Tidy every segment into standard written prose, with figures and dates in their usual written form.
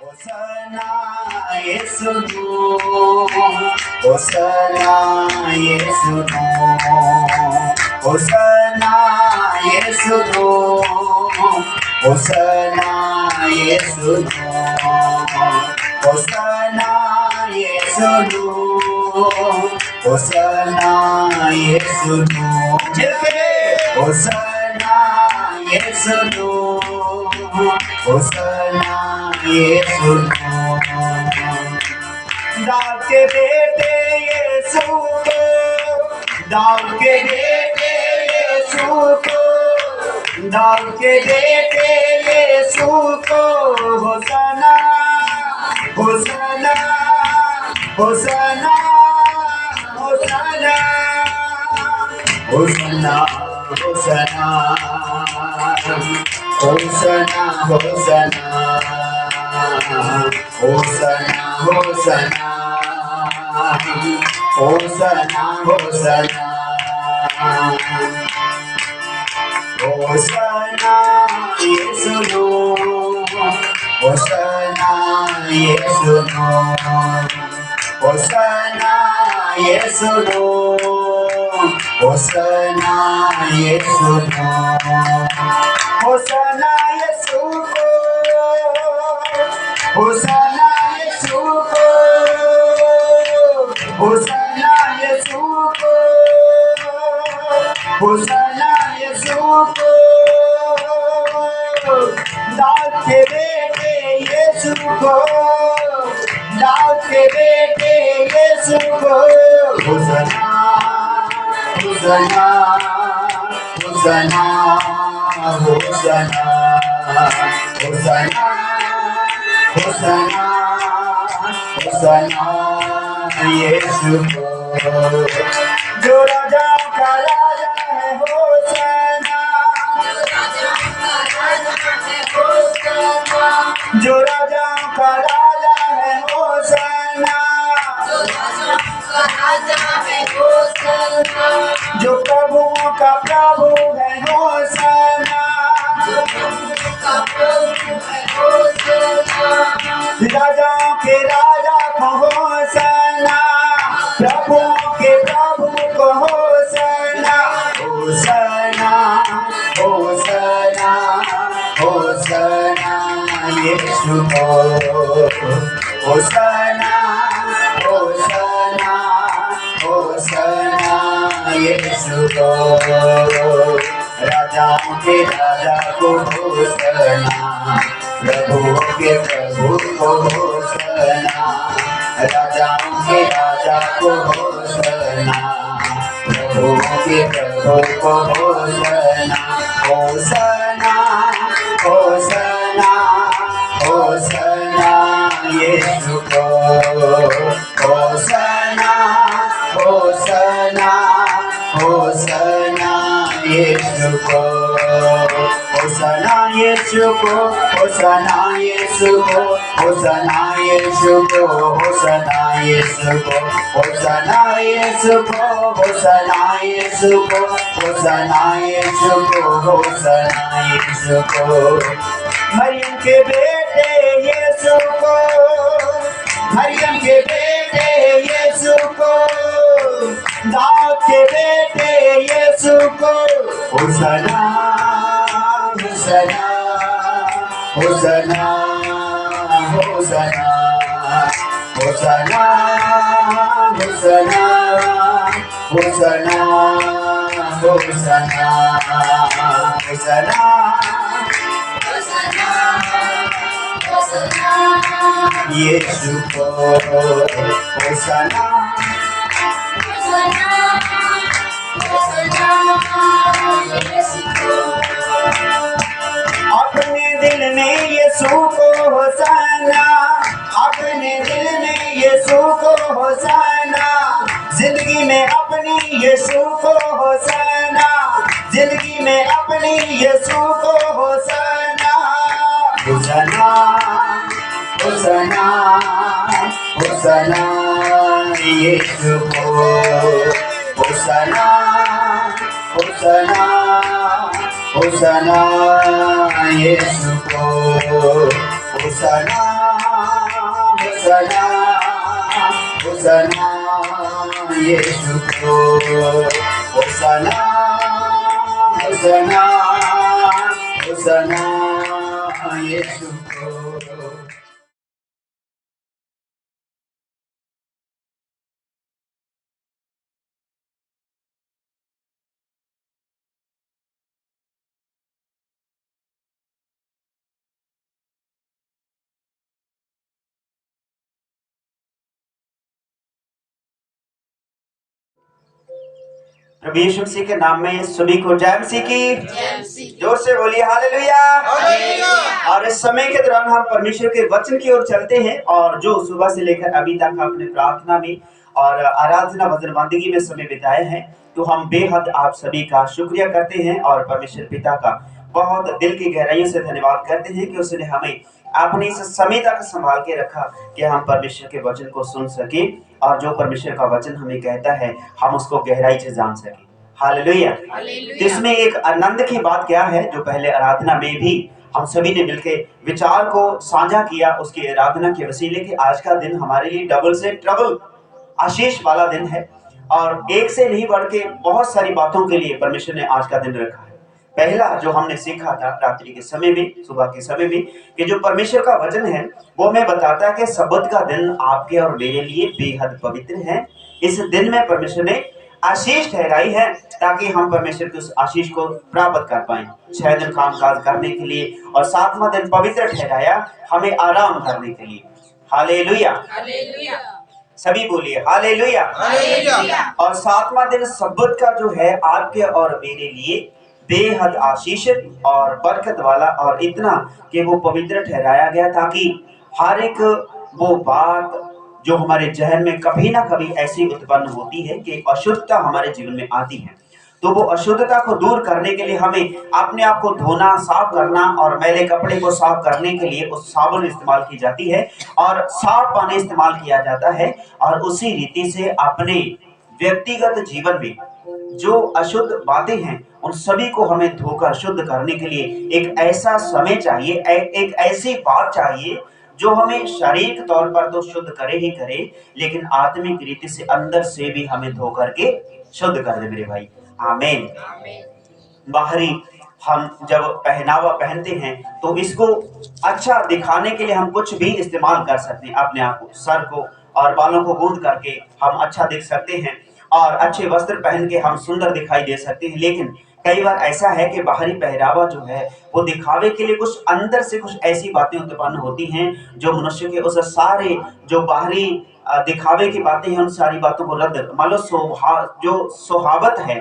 Hosana Yesuno, Hosana Yesuno, Hosana Yesuno, Hosana Yesuno, Hosana Yesuno, Hosana Yesuno, Hosana Yesuno, Hosana Yesuno, Dawood के बेटे यीशु को, दाऊद के बेटे यीशु को, दाऊद के बेटे यीशु को, होसना होसना होसना होसना होसना होसना होसना होसना Hosana, Hosana, Hosana, Hosana, Hosana, Yesuno, Hosana, Yesuno, Hosana, Yesuno, Hosana, Yesuno, Hosana, Yesuno. Hosana Yesuko, Hosana Yesuko, Hosana Yesuko, Dawood के बेटे यीशु को, दाऊद के बेटे यीशु को, होसना होसना होसना होसना होसना Hosana, Hosana, Yesu को, जो राजा का राजा है होसना, जो राजा का राजा है होसना, जो प्रभुओं का प्रभु है होसना, राजाओं के राजा को होसना, प्रभुओं के प्रभु को होसना, होसना होसना होसना यीशु को, होसना होसना होसना यीशु को, राजाओं के राजा को होसना, प्रभुओं के प्रभु को होसना, राजाओं के राजा को होसना, प्रभुओं के प्रभु को होसना, होसना होसना होसना यीशु को, होसना होसना होसना यीशु को, होसना यीशु को, होसना यीशु को, होसना यीशु को, होसना यीशु को, होसना यीशु को, होसना यीशु को, होसना यीशु को, होसना यीशु को, मरियम के बेटे यीशु को, मरियम के बेटे यीशु को, दाऊद के बेटे यीशु को, होसना होसना होसना होसना होसना होसना होसना होसना होसना यीशु को, होसना अपने दिल में यीशु को होसना, अपने दिल में यीशु को होसना, जिंदगी में अपनी यीशु को होसना, जिंदगी में अपनी यीशु को होसना, होसना होसना होसना यीशु को, होसना होसना होसना यीशु को, होसना होसना होसना यीशु को होसना होसना होसना यीशु को। प्रभु यीशु मसीह के नाम में सभी को जय मसीह की। जोर से बोलिए हालेलुया। और इस समय के दौरान हम परमेश्वर के वचन की ओर चलते हैं और जो सुबह से लेकर अभी तक अपने प्रार्थना में और आराधना भजन बंदगी में समय बिताए हैं, तो हम बेहद आप सभी का शुक्रिया करते हैं और परमेश्वर पिता का बहुत दिल की गहराइयों से धन्यवाद करते हैं कि उसने हमें अपने इस समय तक संभाल के रखा कि हम परमेश्वर के वचन को सुन सके और जो परमेश्वर का वचन हमें कहता है हम उसको गहराई से जान सके। हालेलुया। तो इसमें एक आनंद की बात क्या है जो पहले आराधना में भी हम सभी ने मिलकर विचार को साझा किया, उसकी आराधना के वसीले कि आज का दिन हमारे लिए डबल से ट्रबल आशीष वाला दिन है और एक से नहीं बढ़ के बहुत सारी बातों के लिए परमेश्वर ने आज का दिन रखा है। पहला जो हमने सीखा था रात्रि के समय में, सुबह के समय में, कि जो परमेश्वर का वचन है वो हमें बताता है कि सब्त का दिन आपके और मेरे लिए बेहद पवित्र है। इस दिन में परमेश्वर ने आशीष ठहराई है ताकि हम परमेश्वर के उस आशीष को प्राप्त कर पाएं। 6 दिन काम काज करने के लिए और 7वां दिन पवित्र ठहराया हमें आराम करने के लिए। हालेलुया। सभी बोलिए हालेलुया। और 7वां दिन सब्त का जो है आपके और मेरे लिए बेहद आशीषित और बरकत वाला और इतना कि वो पवित्र ठहराया गया ताकि हर एक वो बात जो हमारे जहन में कभी ना कभी ऐसी उत्पन्न होती है कि अशुद्धता हमारे जीवन में आती है, तो वो अशुद्धता को दूर करने के लिए हमें अपने आप को धोना, साफ करना और मैले कपड़े को साफ करने के लिए उस साबुन इस्तेमाल की जाती है और साफ पानी इस्तेमाल किया जाता है। और उसी रीति से अपने व्यक्तिगत जीवन में जो अशुद्ध बातें हैं उन सभी को हमें धोकर शुद्ध करने के लिए एक ऐसा समय चाहिए, एक ऐसी बात चाहिए जो हमें शारीरिक तौर पर तो शुद्ध करे ही करे, लेकिन आत्मिक रीति से अंदर से भी हमें धो करके शुद्ध कर दे मेरे भाई। आमीन। बाहरी हम जब पहनावा पहनते हैं तो इसको अच्छा दिखाने के लिए हम कुछ भी इस्तेमाल कर सकते हैं। अपने आप को, सर को और बालों को गूंद करके हम अच्छा दिख सकते हैं और अच्छे वस्त्र पहन के हम सुंदर दिखाई दे सकते हैं। लेकिन कई बार ऐसा है कि बाहरी पहरावा जो है वो दिखावे के लिए कुछ अंदर से कुछ ऐसी बातें उत्पन्न होती हैं जो मनुष्य के उस सारे जो बाहरी दिखावे की बातें हैं उन सारी बातों को रद्द, मान लो जो सुहावत है,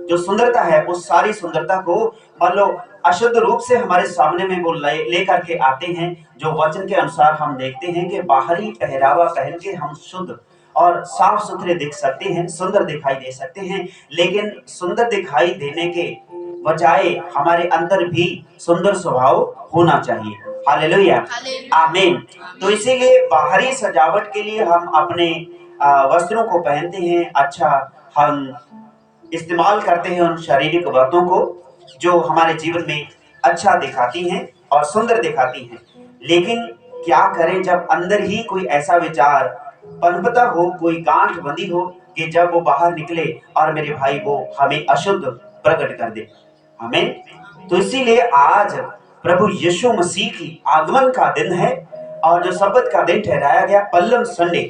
जो सुंदरता है, उस सारी सुंदरता को मान लो अशुद्ध रूप से हमारे सामने में वो ले करके आते हैं। जो वचन के अनुसार हम देखते हैं कि बाहरी पहरावा पहन के हम शुद्ध और साफ सुथरे दिख सकते हैं, सुंदर दिखाई दे सकते हैं, लेकिन सुंदर दिखाई देने के बजाय हमारे अंदर भी सुंदर स्वभाव होना चाहिए। हालेलुया, आमीन। तो इसीलिए बाहरी सजावट के लिए हम अपने वस्त्रों को पहनते हैं, अच्छा हम इस्तेमाल करते हैं उन शारीरिक बातों को जो हमारे जीवन में अच्छा दिखाती हैं और सुंदर दिखाती हैं। लेकिन क्या करें जब अंदर ही कोई ऐसा विचार पनपता हो, कोई गांठ बंदी हो कि जब वो बाहर निकले और मेरे भाई वो हमें अशुद्ध प्रकट कर दे। आमीन। तो इसीलिए आज प्रभु यीशु मसीह की आगमन का दिन है और जो सब्त का दिन ठहराया गया पल्लम संडे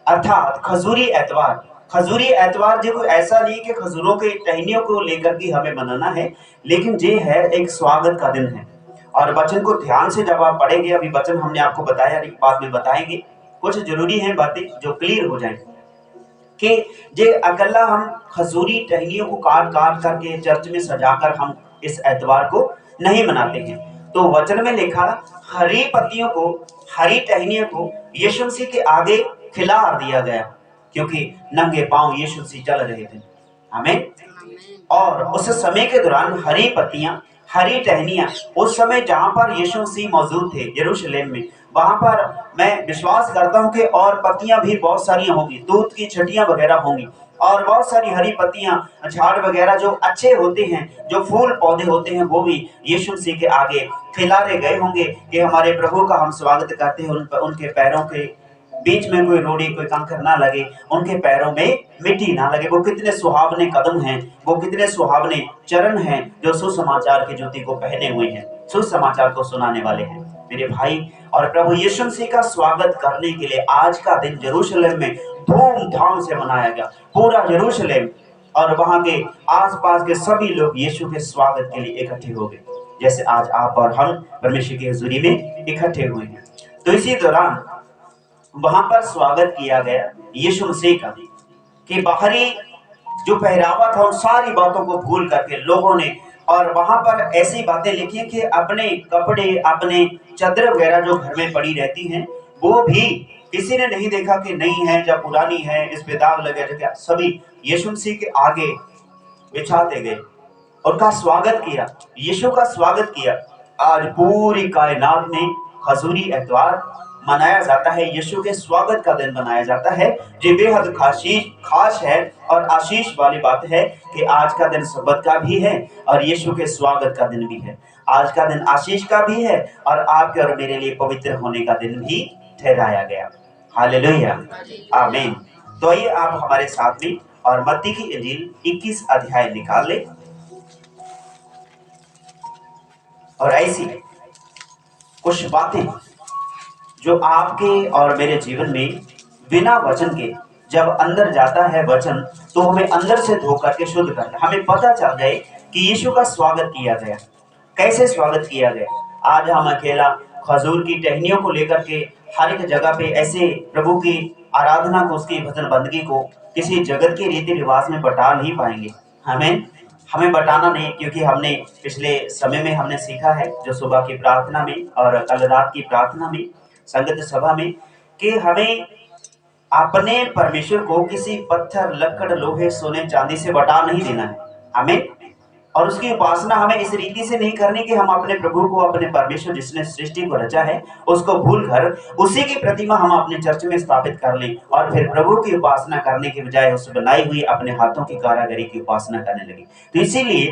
अर्थात खजूरी एतवार। खजूरी एतवार जो कोई ऐसा नहीं कि खजूरों के टहनियों को लेकर के हमें मनाना है, लेकिन ये है एक स्वागत का दिन है। और वचन को ध्यान से जब आप पढ़ेंगे, अभी वचन हमने आपको बताया, बाद में बताएंगे, कुछ जरूरी है बातें जो क्लियर हो जाए कि जे अकेला हम खजूरी टहनियों को काट काट करके चर्च में सजाकर हम इस एतवार को नहीं मनाते हैं। तो वचन में लिखा हरी पत्तियों को, हरी टहनियों को यीशु मसीह के आगे खिलार दिया गया क्योंकि नंगे पांव यीशु मसीह चल रहे थे। आमीन। और उस समय के दौरान हरी पत्तियां, हरी टहनियां, उस समय जहां पर यीशु मसीह मौजूद थे यरूशलेम में, वहां पर मैं विश्वास करता हूं कि और पत्तियां भी बहुत सारी होंगी, दूध की छटियां वगैरह होंगी और बहुत सारी हरी पत्तियां, झाड़ वगैरह जो अच्छे होते हैं, जो फूल पौधे होते हैं, वो भी यीशु मसीह के आगे खिलारे गए होंगे कि हमारे प्रभु का हम स्वागत करते हैं। उनके पैरों के बीच में कोई रोड़ी कोई कंकर ना लगे, उनके पैरों में मिट्टी ना लगे। वो कितने सुहावने कदम हैं, वो कितने सुहावने चरण हैं जो सुसमाचार की ज्योति को पहने हुए हैं, सुसमाचार को सुनाने वाले हैं। मेरे भाई, और प्रभु यीशु मसीह का स्वागत करने के लिए आज का दिन यरूशलेम में धूमधाम से मनाया गया। पूरा यरूशलेम और वहां के आसपास के सभी लोग यीशु के स्वागत के लिए इकट्ठे हो गए, जैसे आज आप और हम परमेश्वर की हुजूरी में इकट्ठे हुए हैं। तो इसी दौरान वहां पर स्वागत किया गया यीशु मसीह का, कि बाहरी जो पहरावा था उन सारी बातों को भूल करके लोगों ने, और वहां पर ऐसी बातें लिखी कि अपने कपड़े, अपने चादर वगैरह जो घर में पड़ी रहती हैं, वो भी किसी ने नहीं देखा कि नई है या पुरानी है, इस पे दाग लगे क्या, सभी यीशु मसीह के आगे बिछाते गए, उनका स्वागत किया, यीशु का स्वागत किया। आज पूरी कायनात में खजूरी एतवार मनाया जाता है, यीशु के स्वागत का दिन मनाया जाता है, जो बेहद खास है और आशीष वाली बात है कि आज का दिन सब्बत का भी है और यीशु के स्वागत का दिन भी है। आज का दिन आशीष का भी है और आपके और मेरे लिए पवित्र होने का दिन भी ठहराया गया। हालेलुया, आमीन। तो आइए आप हमारे साथ में और मत्ती की इंजील 21 अध्याय निकाल ले, और ऐसी कुछ बातें जो आपके और मेरे जीवन में बिना वचन के जब अंदर जाता है वचन, तो हमें अंदर से धो करके शुद्ध करता है। हमें पता चल जाए कि यीशु का स्वागत किया गया, कैसे स्वागत किया गया। आज हम अकेला खजूर की टहनियों को लेकर के हर एक जगह पे ऐसे प्रभु की आराधना को, उसकी भजन बंदगी को किसी जगत के रीति रिवाज में बटा नहीं पाएंगे। हमें बटाना नहीं, क्योंकि हमने पिछले समय में हमने सीखा है, जो सुबह की प्रार्थना में और कल रात की प्रार्थना में संगत सभा में, कि हमें अपने परमेश्वर को किसी पत्थर, लकड़, लोहे, सोने, चांदी से बटा नहीं देना है हमें। और उसकी उपासना हमें इस रीति से नहीं करनी कि हम अपने प्रभु को, अपने परमेश्वर जिसने सृष्टि को रचा है, उसको भूल कर उसी की प्रतिमा हम अपने चर्च में स्थापित कर लें और फिर प्रभु की उपासना करने के बजाय उस बनाई हुई अपने हाथों की कारागरी की उपासना करने लगे। तो इसीलिए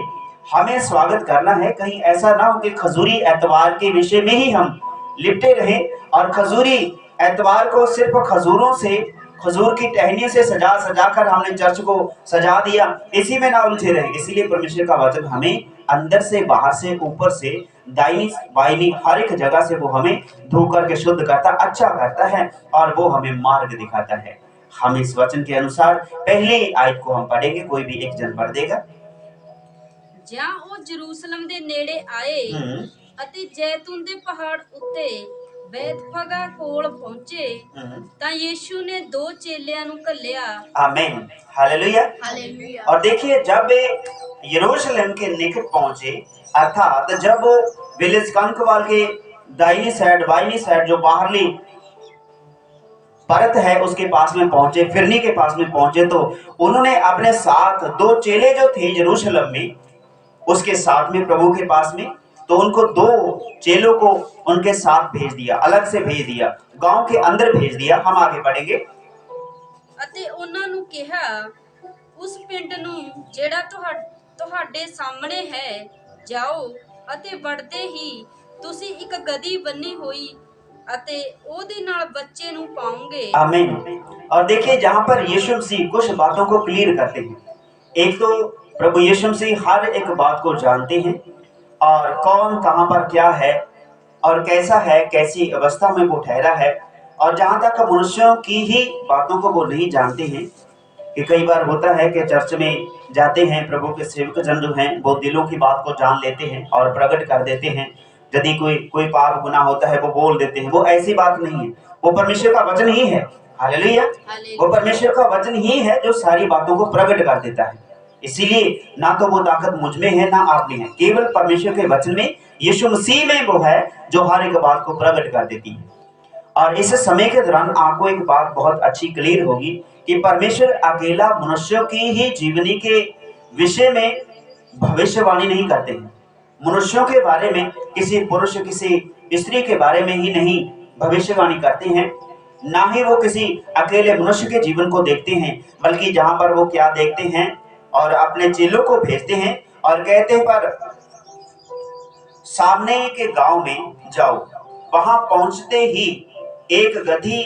हमें स्वागत करना है, कहीं ऐसा ना हो कि खजूरी एतवार के विषय में ही हम लिपटे रहें और खजूरी एतवार को सिर्फ खजूरों से, खजूर की टहनी से सजा सजा कर हमने चर्च को सजा दिया, इसी में ना उलझे रहे। इसीलिए परमेश्वर का वचन हमें अंदर से, बाहर से, ऊपर से, दाहिनी बाहिनी हर एक जगह से वो हमें धो करके शुद्ध करता, अच्छा करता है और वो हमें मार्ग दिखाता है। हम इस वचन के अनुसार पहली आयत को हम पढ़ेंगे, कोई भी एक जन पढ़ देगा। ਜਾਂ ਉਹ ਜਰੂਸਲਮ ਦੇ ਨੇੜੇ ਆਏ ਅਤੇ ਜੈਤੂਨ ਦੇ ਪਹਾੜ ਉੱਤੇ ਬੈਤਫਗਾ ਕੋਲ पहुंचे ਤਾਂ यीशु ने दो चेलियां ਨੂੰ ਘੱਲਿਆ। आमीन, हालेलुया, हालेलुया। और देखिए, जब यरूशलेम के निकट पहुंचे, अर्थात जब विलेज कंकवाल के दाहिनी साइड, बाईनी साइड जो बाहरली परत है उसके पास में पहुंचे, फिरनी के पास में पहुंचे, तो उन्होंने अपने साथ दो चेले जो थे यरूशलेम में, उसके साथ में प्रभु के पास में, तो उनको दो चेलों को उनके साथ भेज दिया, अलग से भेज दिया, गांव के अंदर भेज दिया। हम आगे पढ़ेंगे। ਅਤੇ ਉਹਨਾਂ ਨੂੰ ਕਿਹਾ, ਉਸ ਪਿੰਡ ਨੂੰ ਜਿਹੜਾ ਤੁਹਾਡੇ ਸਾਹਮਣੇ ਹੈ ਜਾਓ ਅਤੇ ਵੜਦੇ ਹੀ ਤੁਸੀਂ ਇੱਕ ਗਧੀ ਬੰਨੀ ਹੋਈ ਅਤੇ ਉਹਦੇ ਨਾਲ ਬੱਚੇ ਨੂੰ ਪਾਉਂਗੇ। आमीन। और देखिए, जहां पर यीशु मसीह कुछ बातों को क्लियर करते हैं। एक तो प्रभु यीशु मसीह हर एक बात को जानते हैं और कौन कहां पर क्या है और कैसा है, कैसी अवस्था में वो ठहरा है। और जहां तक मनुष्यों की ही बातों को वो नहीं जानते हैं, कि कई बार होता है कि चर्च में जाते हैं, प्रभु के सेवक जन जो हैं वो दिलों की बात को जान लेते हैं और प्रकट कर देते हैं। यदि कोई पाप गुनाह होता है वो बोल देते हैं, वो ऐसी बात नहीं है, वो परमेश्वर का वचन ही है। हालेलुया, वो परमेश्वर का वचन ही है जो सारी बातों को प्रकट कर देता है। इसीलिए ना तो वो ताकत मुझ में है ना आप में है, केवल परमेश्वर के वचन में, यीशु मसीह में वो है जो हर एक बात को प्रकट कर देती है। और इस समय के दौरान आपको एक बात बहुत अच्छी क्लियर होगी कि परमेश्वर अकेला मनुष्यों की ही जीवनी के विषय में भविष्यवाणी नहीं करते हैं। मनुष्यों के बारे में, किसी पुरुष, किसी स्त्री के बारे में ही नहीं भविष्यवाणी करते हैं, ना ही वो किसी अकेले मनुष्य के जीवन को देखते हैं, बल्कि जहां पर वो क्या देखते हैं, और अपने चेलों को भेजते हैं और कहते हैं पर सामने के गांव में जाओ। वहां पहुंचते ही एक गधी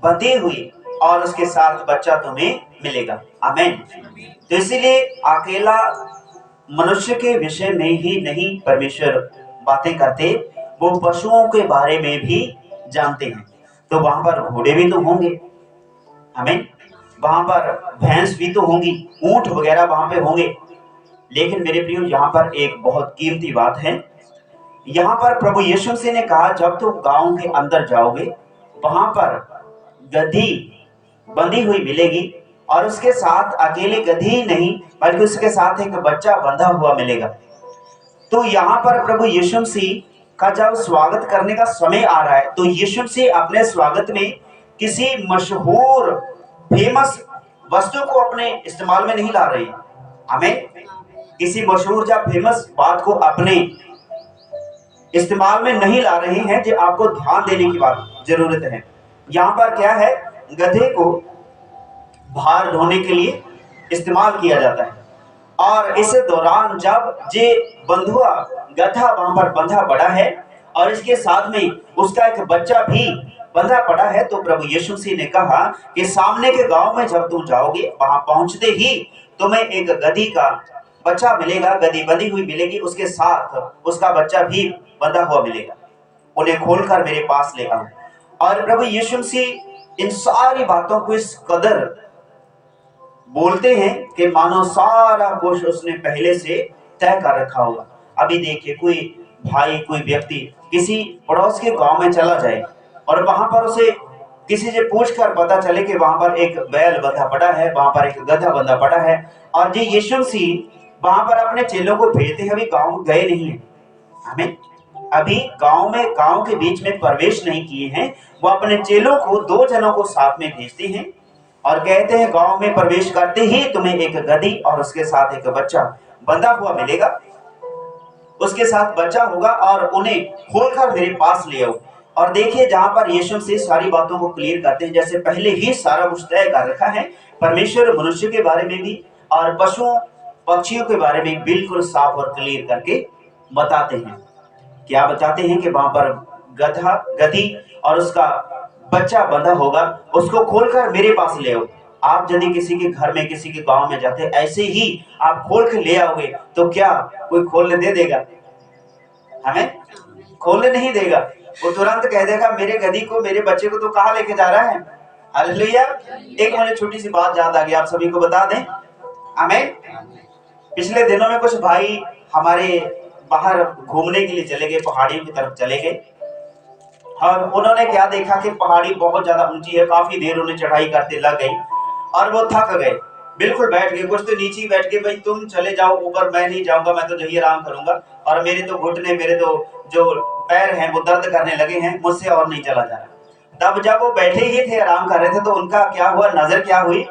बंधी हुई और उसके साथ बच्चा तुम्हें मिलेगा। आमीन। तो इसीलिए अकेला मनुष्य के विषय में ही नहीं परमेश्वर बातें करते, वो पशुओं के बारे में भी जानते हैं। तो वहां पर घोड़े भी तो होंगे, आमीन, वहां पर भैंस भी तो होंगी, ऊंट वगैरह वहां पे होंगे। लेकिन मेरे प्रियो, यहाँ पर एक बहुत कीमती बात है। यहाँ पर प्रभु यीशु मसीह ने कहा, जब तुम गांव के अंदर जाओगे वहां पर गधी बंधी हुई मिलेगी और उसके साथ अकेले गधी ही नहीं बल्कि उसके साथ एक बच्चा बंधा हुआ मिलेगा। तो यहाँ पर प्रभु यीशु मसीह का जब स्वागत करने का समय आ रहा है, तो यीशु मसीह अपने स्वागत में किसी मशहूर फेमस वस्तु को अपने इस्तेमाल में नहीं ला रहे। हमें किसी मशहूर या फेमस बात को अपने इस्तेमाल में नहीं ला रहे हैं, जो आपको ध्यान देने की बात जरूरत है। यहाँ पर क्या है, गधे को भार ढोने के लिए इस्तेमाल किया जाता है। और इस दौरान जब जे बंधुआ गधा वहां पर बंधा पड़ा है और इसके साथ में उसका एक बच्चा भी बंधा पड़ा है, तो प्रभु यीशु मसीह ने कहा कि सामने के गांव में जब तुम जाओगे, वहां पहुंचते ही तुम्हें एक गधी का बच्चा मिलेगा, गधी बंधी हुई मिलेगी, उसके साथ उसका बच्चा भी बंधा हुआ मिलेगा। उन्हें खोलकर मेरे पास ले आओ। और प्रभु यीशु मसीह इन सारी बातों को इस कदर बोलते हैं कि मानो सारा कुछ उसने पहले से तय कर रखा होगा। अभी देखिए, कोई भाई, कोई व्यक्ति किसी पड़ोस के गांव में चला जाए और वहां पर उसे किसी से पूछकर पता चले कि वहां पर एक बैल बंधा पड़ा है, वहां पर एक गधा बंधा पड़ा है, और जी यीशु मसीह वहां पर अपने चेलों को भेजते हैं, अभी गांव गए नहीं है, हमें अभी गांव के बीच में प्रवेश नहीं किए हैं, वो अपने चेलों को, 2 जनों को साथ में भेजते हैं और कहते हैं, गांव में प्रवेश करते ही तुम्हें एक गधी और उसके साथ एक बच्चा बंधा हुआ मिलेगा, उसके साथ बच्चा होगा और उन्हें खोलकर मेरे पास ले आओ। और देखिए, जहां पर यीशु से सारी बातों को क्लियर करते हैं, जैसे पहले ही सारा कुछ तय कर रखा है, परमेश्वर मनुष्य के बारे में भी और पशुओं पक्षियों के बारे में बिल्कुल साफ और क्लियर करके बताते हैं। क्या बताते हैं कि वहां पर गधा, गधी और उसका बच्चा बंधा होगा, उसको खोलकर मेरे पास ले आओ। आप यदि किसी के घर में, किसी के गांव में जाते, ऐसे ही आप खोल के ले आओगे, तो क्या कोई खोलने दे देगा? हमें खोलने नहीं देगा। वो तुरंत कह देगा, मेरे गधी को, मेरे बच्चे को तो कहाँ लेके जा रहा है? हालेलुया। एक मुझे छोटी सी बात याद आ गई, आप सभी को बता दें। आमीन। पिछले दिनों में कुछ भाई हमारे बाहर घूमने के लिए चले गए, पहाड़ियों की तरफ चले गए, और उन्होंने क्या देखा कि पहाड़ी बहुत ज्यादा ऊंची है, काफी देर उन्हें चढ़ाई करते लग गई और वो थक गए, बिल्कुल बैठ गए, कुछ तो नीचे ही बैठ गए, भाई तुम चले जाओ ऊपर, मैं नहीं जाऊंगा, मैं तो यही आराम करूंगा, और मेरे तो घुटने, मेरे तो जो पैर हैं वो दर्द करने लगे हैं, मुझसे और नहीं चला जा रहा। तब जब वो बैठे ही थे, आराम कर रहे थे, तो उनका क्या हुआ, नजर क्या हुई,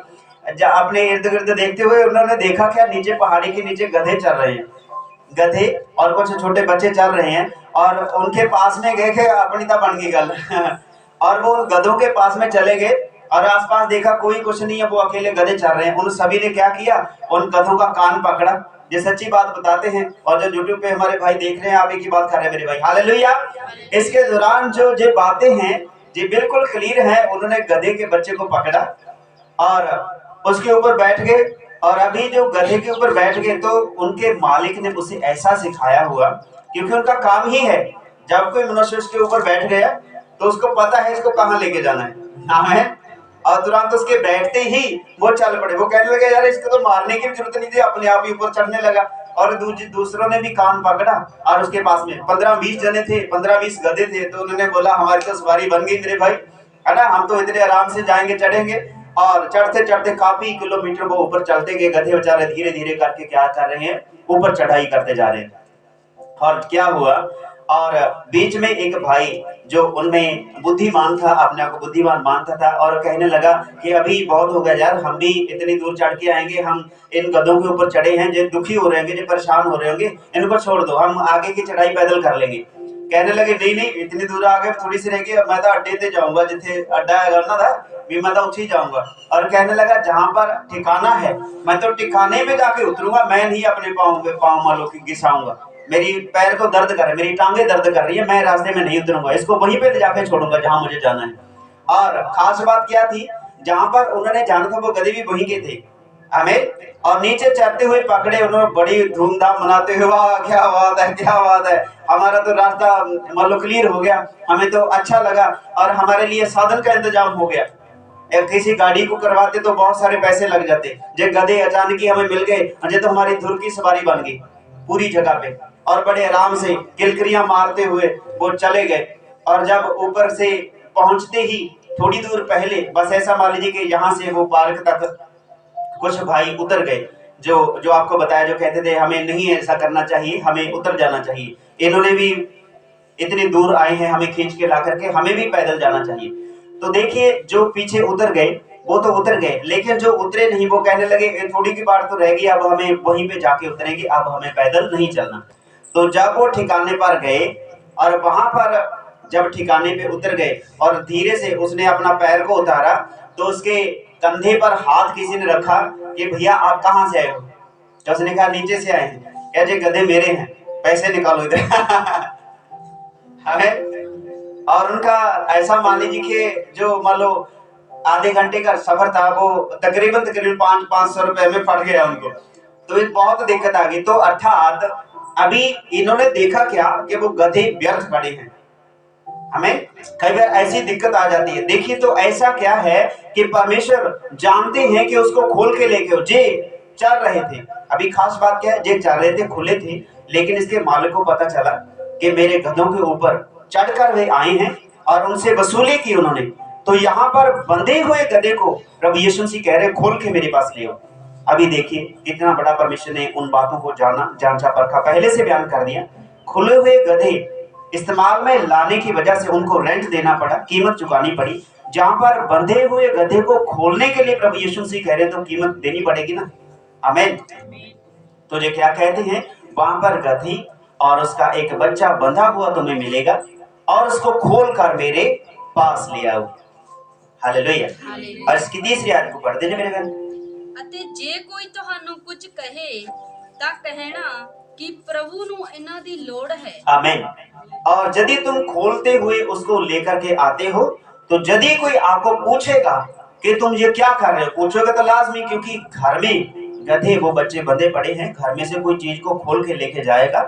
अपने इर्द गिर्द देखते हुए उन्होंने देखा क्या, नीचे पहाड़ी के नीचे गधे चल रहे हैं, गधे और कुछ छोटे बच्चे चल रहे हैं, और उनके पास में गए के अपनी तब बन गई गल और वो गधों के पास में चले गए और आसपास देखा कोई कुछ नहीं है, वो अकेले गधे चल रहे हैं। उन सभी ने क्या किया, उन गधों का कान पकड़ा। ये सच्ची बात बताते हैं, और जो यूट्यूब पे हमारे भाई देख रहे हैं, आप एक ही बात कर रहे हैं मेरे भाई, हालेलुया। इसके दौरान जो बातें हैं जी बिल्कुल क्लियर है। उन्होंने गधे के बच्चे को पकड़ा और उसके ऊपर बैठ गए, और अभी जो गधे के ऊपर बैठ गए, तो उनके मालिक ने उसे ऐसा सिखाया हुआ, क्योंकि उनका काम ही है, जब कोई मनुष्य उसके ऊपर बैठ गया तो उसको पता है इसको कहाँ लेके जाना है, नाम है, और तुरंत उसके बैठते ही वो चल पड़े। वो कहने लगे, यार इसको तो मारने की जरूरत नहीं थी, अपने आप ही ऊपर चढ़ने लगा। और दूसरों ने भी कान पकड़ा, और उसके पास में 15-20 जने थे, 15-20 गधे थे, तो उन्होंने बोला, हमारी तो सवारी बन गई मेरे भाई, है ना, हम तो इतने आराम से जाएंगे, चढ़ेंगे। और चढ़ते चढ़ते काफी किलोमीटर वो ऊपर चलते गए, गधे बेचारे धीरे धीरे करके क्या कर रहे हैं, ऊपर चढ़ाई करते जा रहे हैं। और क्या हुआ, और बीच में एक भाई जो उनमें बुद्धिमान था, अपने आप को बुद्धिमान मानता था, और कहने लगा कि अभी बहुत हो गया यार, हम भी इतनी दूर चढ़ के आएंगे, हम इन गधों के ऊपर चढ़े हैं, जो दुखी हो रहे होंगे, जो परेशान हो रहे होंगे, इनको छोड़ दो, हम आगे की चढ़ाई पैदल कर लेंगे। कहने लगे, नहीं नहीं, इतनी दूर आगे थोड़ी सी रहेगी, मैं तो अड्डे ते जाऊंगा, जिथे अड्डा है ना था भी, मैं तो उठी जाऊंगा। और कहने लगा, जहां पर ठिकाना है मैं तो ठिकाने में जाके उतरूंगा, मैं नहीं अपने पाँव मालों की घिसाऊंगा, मेरी पैर को दर्द कर रही है, मेरी टांगे दर्द कर रही है, मैं रास्ते में नहीं उतरूंगा, इसको वहीं पे ले जाके छोड़ूंगा जहां मुझे जाना है। और खास बात क्या थी, जहां पर उन्होंने जाना था वो गधे भी वहीं के थे। हमें और नीचे चढ़ते हुए पकड़े, उन्होंने बड़ी धूमधाम मनाते हुए, वाह क्या बात है, क्या बात है, हमारा तो रास्ता मतलब क्लियर हो गया, हमें तो अच्छा लगा और हमारे लिए साधन का इंतजाम हो गया। किसी गाड़ी को करवाते तो बहुत सारे पैसे लग जाते, जो गधे अचानक ही हमें मिल गए, ये तो हमारी धुर की सवारी बन गई पूरी जगह पे, और बड़े आराम से किलकरियां मारते हुए वो चले गए। और जब ऊपर से पहुंचते ही थोड़ी दूर पहले, बस ऐसा मान लीजिए कि यहाँ से वो पार्क तक कुछ भाई उतर गए, जो जो आपको बताया, जो कहते थे हमें नहीं ऐसा करना चाहिए, हमें उतर जाना चाहिए, इन्होंने भी इतनी दूर आए हैं, हमें खींच के ला करके हमें भी पैदल जाना चाहिए। तो देखिए जो पीछे उतर गए वो तो उतर गए, लेकिन जो उतरे नहीं वो कहने लगे थोड़ी की बात तो रहेगी, अब हमें वहीं पे जाके उतरेंगे, अब हमें पैदल नहीं चलना। तो जब वो ठिकाने पर गए और वहां पर जब ठिकाने पे उतर गए और धीरे से उसने अपना पैर को उतारा, तो उसके कंधे पर हाथ किसी ने रखा कि भैया आप कहाँ से आए हो? तो उसने कहा नीचे से आए हैं। क्या जी गधे मेरे हैं, पैसे निकालो इधर। हमें और उनका ऐसा मान लीजिए कि जो मान लो आधे घंटे का सफर था, वो तकरीबन 500 रुपए में पड़ गया उनको। तो एक बहुत दिक्कत आ गई। तो अर्थात अभी इन्होंने देखा क्या कि वो गधे व्यर्थ खड़े हैं। हमें कई बार ऐसी दिक्कत आ जाती है। देखिए तो ऐसा क्या है कि परमेश्वर जानते हैं कि उसको खोल के लेके जे चल रहे थे। अभी खास बात क्या है, जे चल रहे थे खुले थे, लेकिन इसके मालिक को पता चला कि मेरे गधों के ऊपर चढ़कर वे आए हैं और उनसे वसूली की उन्होंने। तो यहाँ पर बंधे हुए गधे को प्रभु यीशु मसीह कह रहे खोल के मेरे पास ले आओ। अभी देखिए कितना बड़ा परमेश्वर ने उन बातों को जाना, जांचा परखा, पहले से बयान कर दिया। खुले हुए गधे इस्तेमाल में लाने की वजह से उनको रेंट देना पड़ा, कीमत चुकानी पड़ी। जहां पर बंधे हुए गधे को खोलने के लिए प्रभु यीशु मसीह कह रहे तो कीमत देनी पड़ेगी ना। आमीन। तो जो क्या कहते हैं, वहां पर गधी और उसका एक बच्चा बंधा हुआ तुम्हें मिलेगा और उसको खोल कर मेरे पास ले आओ। हालेलुया। और इसकी तीसरी आयत को पढ़ देना मेरे बहन। ਅਤੇ ਜੇ ਕੋਈ ਤੁਹਾਨੂੰ कुछ कहे ਤਾਂ ਕਹਿਣਾ कि प्रभु ਨੂੰ ਇਹਨਾਂ ਦੀ ਲੋੜ है। आमीन। और यदि तुम खोलते हुए उसको लेकर के आते हो, तो यदि कोई आपको पूछेगा कि तुम ये क्या कर रहे हो, पूछोगे तो लाजमी, क्योंकि घर में गधे वो बच्चे बंधे पड़े हैं, घर में से कोई चीज को खोल के लेके जाएगा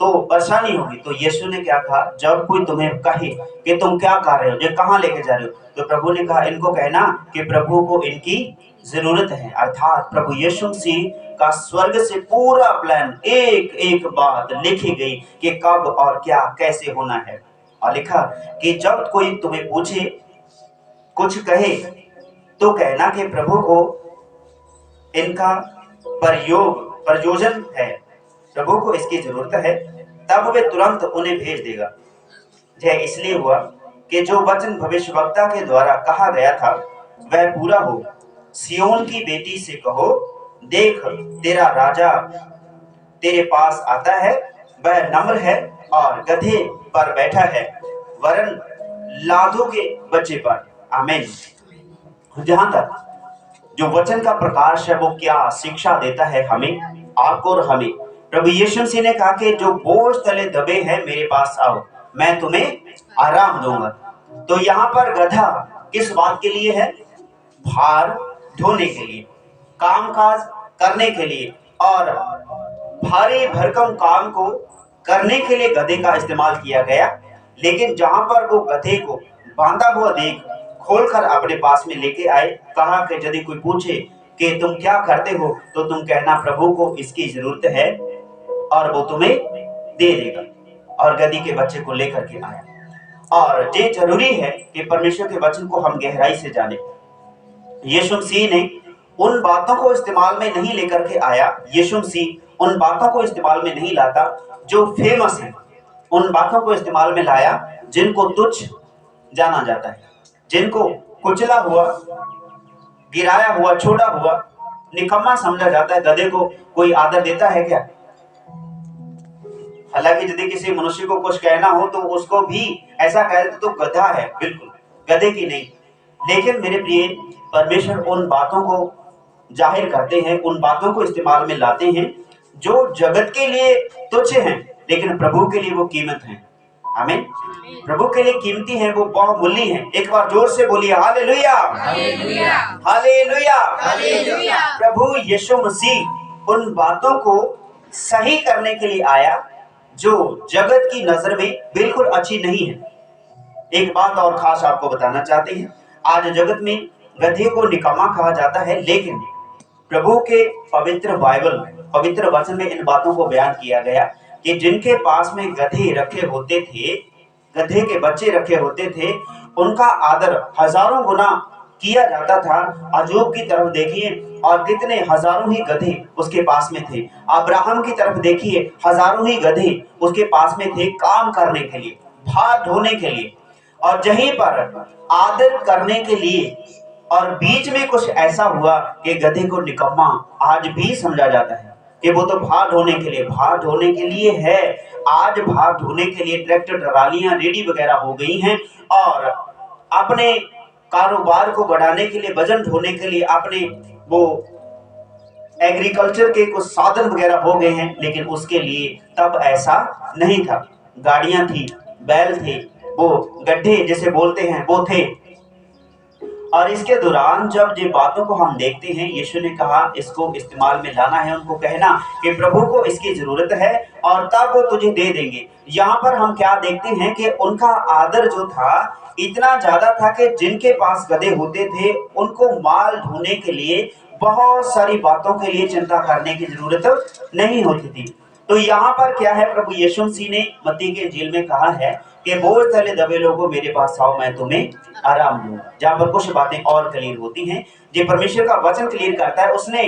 तो परेशानी होगी। तो यीशु ने क्या कहा, जब कोई तुम्हें कहे कि तुम क्या कर रहे हो, ये कहाँ लेके जा रहे हो, तो प्रभु ने कहा इनको कहना कि प्रभु को इनकी जरूरत है। अर्थात प्रभु यीशु मसीह का स्वर्ग से पूरा प्लान, एक एक बात लिखी गई कि कब और क्या कैसे होना है। और लिखा कि जब कोई तुम्हें पूछे कुछ कहे तो कहना कि प्रभु को इनका प्रयोजन है, प्रभु को इसकी जरूरत है, तब वे तुरंत उन्हें भेज देगा। यह इसलिए हुआ कि जो वचन भविष्यवक्ता के द्वारा कहा गया था वह पूरा हो। सियोन की बेटी से कहो, देख तेरा राजा तेरे पास आता है, वह नम्र है और गधे पर बैठा है, वरन लादों के बच्चे पर। आमीन। जहां तक जो वचन का प्रकाश है वो क्या शिक्षा देता है हमें, आपको और हमें। प्रभु यीशु मसीह ने कहा कि जो बोझ तले दबे हैं मेरे पास आओ, मैं तुम्हें आराम दूंगा। तो यहाँ पर गधा किस बात के लिए है? भार ढोने के लिए, कामकाज करने के लिए, और भारी भरकम काम को करने के लिए गधे का इस्तेमाल किया गया। लेकिन जहां पर वो गधे को बांधा हुआ देख खोलकर अपने पास में लेके आए, कहा कि यदि कोई पूछे कि तुम क्या करते हो तो तुम कहना प्रभु को इसकी जरूरत है और वो तुम्हें दे देगा। और गधी के बच्चे को लेकर के आया। और ये जरूरी है कि परमेश्वर के वचन को हम गहराई से जाने। यीशु मसीह ने उन बातों को इस्तेमाल में नहीं लेकर के आया, यीशु मसीह उन बातों को इस्तेमाल में नहीं लाता जो फेमस है, उन बातों को इस्तेमाल में लाया जिनको तुच्छ जाना जाता है, जिनको कुचला हुआ, गिराया हुआ, छोड़ा हुआ, निकम्मा समझा जाता है। गधे को कोई आदर देता है क्या? हालांकि यदि किसी मनुष्य को कुछ कहना हो तो उसको भी ऐसा कह देते तो गधा है, बिल्कुल गधे की नहीं। लेकिन मेरे प्रिय, परमेश्वर उन बातों को जाहिर करते हैं, उन बातों को इस्तेमाल में लाते हैं जो जगत के लिए तुच्छ हैं, लेकिन प्रभु के लिए वो कीमत है। आमीन। प्रभु के लिए कीमती हैं, वो बहुमूल्य हैं। एक बार जोर से बोलिए हालेलुया, हालेलुया, हालेलुया, हालेलुया। प्रभु यीशु मसीह उन बातों को सही करने के लिए आया जो जगत की नजर में बिल्कुल अच्छी नहीं है। एक बात और खास आपको बताना चाहते हैं, आज जगत में गधे को निकम्मा कहा जाता है, लेकिन प्रभु के पवित्र बाइबल, पवित्र वचन में इन बातों को बयान किया गया कि जिनके पास में गधे रखे होते थे, गधे के बच्चे रखे होते थे, उनका आदर हजारों गुना किया जाता था। अजूब की तरफ देखिए और कितने हजारों ही गधे उसके पास में थे। अब्राहम की तरफ देखिए, हजारों ही गधे उसके पास में थे काम करने के लिए, भार ढोने के लिए। और जहीं पर आदर करने के लिए और बीच में कुछ ऐसा हुआ कि गधे को निकम्मा आज भी समझा जाता है कि वो तो भार ढोने के लिए, भार ढोने के लिए है। आज भार ढोने के लिए ट्रैक्टर ट्रालियां रेडी वगैरह हो गई हैं और अपने कारोबार को बढ़ाने के लिए, वजन ढोने के लिए अपने वो एग्रीकल्चर के कुछ साधन वगैरह हो गए हैं, लेकिन उसके लिए तब ऐसा नहीं था। गाड़ियां थी, बैल थे, वो गड्ढे जिसे बोलते हैं वो थे। और इसके दौरान जब ये बातों को हम देखते हैं, यीशु ने कहा इसको इस्तेमाल में लाना है, उनको कहना कि प्रभु को इसकी जरूरत है और तब वो तुझे दे देंगे। यहाँ पर हम क्या देखते हैं कि उनका आदर जो था इतना ज्यादा था कि जिनके पास गधे होते थे उनको माल ढोने के लिए, बहुत सारी बातों के लिए चिंता करने की जरूरत नहीं होती थी। तो यहाँ पर क्या है, प्रभु यीशु मसीह ने मत्ती के इंजील में कहा है कि बोझ तले दबे लोगों मेरे पास आओ, मैं तुम्हें आराम दूं। जहाँ पर कुछ बातें और क्लियर होती हैं, जो परमेश्वर का वचन क्लियर करता है, उसने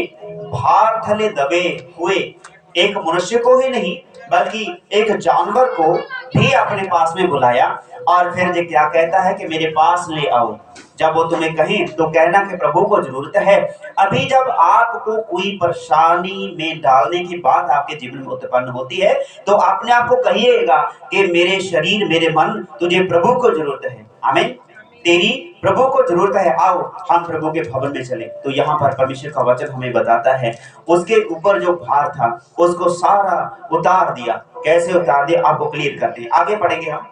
भार थले दबे हुए एक मनुष्य को ही नहीं बल्कि एक जानवर को भी अपने पास में बुलाया और फिर ये क्या कहता है कि मेरे पास ले आओ। जब वो तुम्हें कहें तो कहना कि प्रभु को जरूरत है। अभी जब आपको कोई परेशानी में डालने की बात आपके जीवन में उत्पन्न होती है तो अपने आप को कहिएगा कि मेरे शरीर, मेरे मन, तुझे प्रभु को जरूरत है। आमीन, तेरी प्रभु को जरूरत है, आओ हम प्रभु के भवन में चले। तो यहाँ पर परमेश्वर का वचन हमें बताता है उसके ऊपर जो भार था उसको सारा उतार दिया। कैसे उतार दिया आपको क्लियर करते हैं, आगे पढ़ेंगे हम।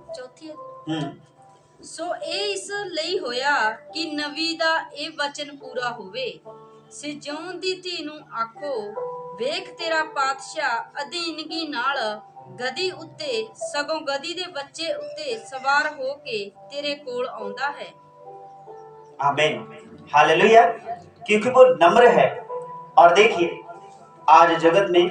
चौथी सो ਇਹ ਇਸ ਲਈ ਹੋਇਆ ਕਿ ਨਵੀ ਦਾ ਇਹ ਵਚਨ ਪੂਰਾ ਹੋਵੇ। ਸਿਜੋਨ ਦੀ ਧੀ ਨੂੰ ਆਖੋ, ਵੇਖ ਤੇਰਾ ਪਾਤਸ਼ਾਹ ਅਧੀਨਗੀ ਨਾਲ ਗਧੀ ਉੱਤੇ, ਸਗੋਂ ਗਧੀ ਦੇ ਬੱਚੇ ਉੱਤੇ ਸਵਾਰ ਹੋ ਕੇ तेरे कोल आਉਂਦਾ है। आमीन, हालेलुया, क्योंकि वो नम्र है। और देखिए आज जगत में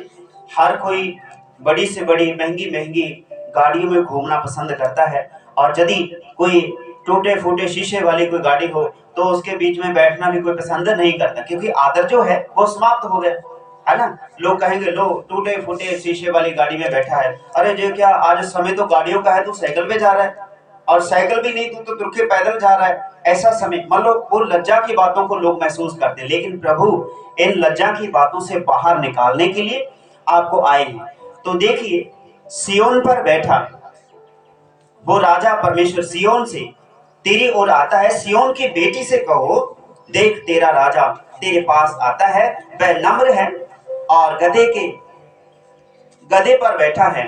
हर कोई बड़ी से बड़ी महंगी महंगी गाड़ियों में घूमना पसंद करता है और यदि कोई टूटे फूटे शीशे वाली कोई गाड़ी हो तो उसके बीच में बैठना भी कोई पसंद नहीं करता, क्योंकि आदर जो है वो समाप्त हो गया है ना। लोग कहेंगे लो टूटे फूटे शीशे वाली गाड़ी में बैठा है, अरे जो क्या आज समय तो गाड़ियों का है, तू साइकिल पे जा रहा है, और साइकिल भी नहीं तो तुर के पैदल जा रहा है। ऐसा समय मान लो वो लज्जा की बातों को लोग महसूस करते हैं, लेकिन प्रभु इन लज्जा की बातों से बाहर निकालने के लिए आपको आए हैं। तो देखिए सियोन पर बैठा वो राजा परमेश्वर सियोन से तेरी ओर आता है। सियोन की बेटी से कहो, देख तेरा राजा तेरे पास आता है, वह नम्र है और गधे पर बैठा है,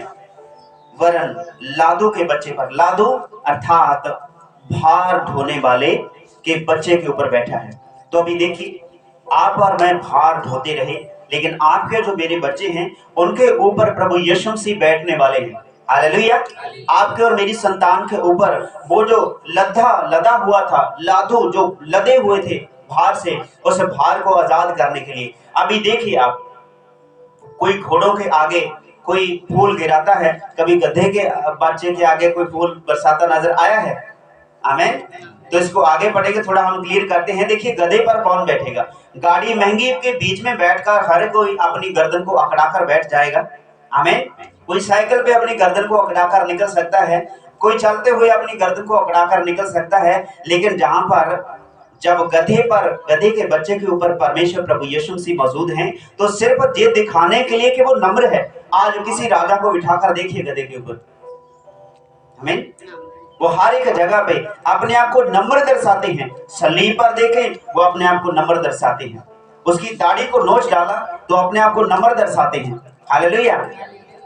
वरन लादू के बच्चे पर, लादू अर्थात भार ढोने वाले के बच्चे के ऊपर बैठा है। तो अभी देखिए आप और मैं भार ढोते रहे, लेकिन आपके जो मेरे बच्चे हैं उनके ऊपर प्रभु यीशु मसीह बैठने वाले हैं। हालेलुया, आपके और मेरी संतान के ऊपर वो जो लदा हुआ था, लादू जो लदे हुए थे भार से, उस भार को आजाद करने के लिए। अभी देखिए आप, कोई घोड़ों के आगे कोई फूल गिराता है, कभी गधे के बच्चे के आगे कोई फूल बरसाता नजर आया है? आमीन। तो इसको आगे पढ़ेंगे, थोड़ा हम क्लियर करते हैं। देखिए गधे पर कौन बैठेगा? गाड़ी महंगी के बीच में बैठकर हर कोई अपनी गर्दन को अकड़ाकर बैठ जाएगा। आमीन। कोई साइकिल पे अपनी गर्दन को अकड़ाकर निकल सकता है, कोई चलते हुए अपनी गर्दन को अकड़ाकर निकल सकता है, लेकिन जहां पर जब गधे के बच्चे के ऊपर परमेश्वर प्रभु यीशु मसीह मौजूद हैं, तो सिर्फ ये दिखाने के लिए कि वो नम्र है। आज किसी राजा को बिठाकर देखिए गधे के ऊपर, आमीन, वो हर एक जगह पे अपने आप को नम्र दर्शाते हैं। सलीब पर देखें, वो अपने आप को नम्र दर्शाते हैं। उसकी दाढ़ी को नोच डाला तो अपने आप को नम्र दर्शाते हैं। हालेलुया।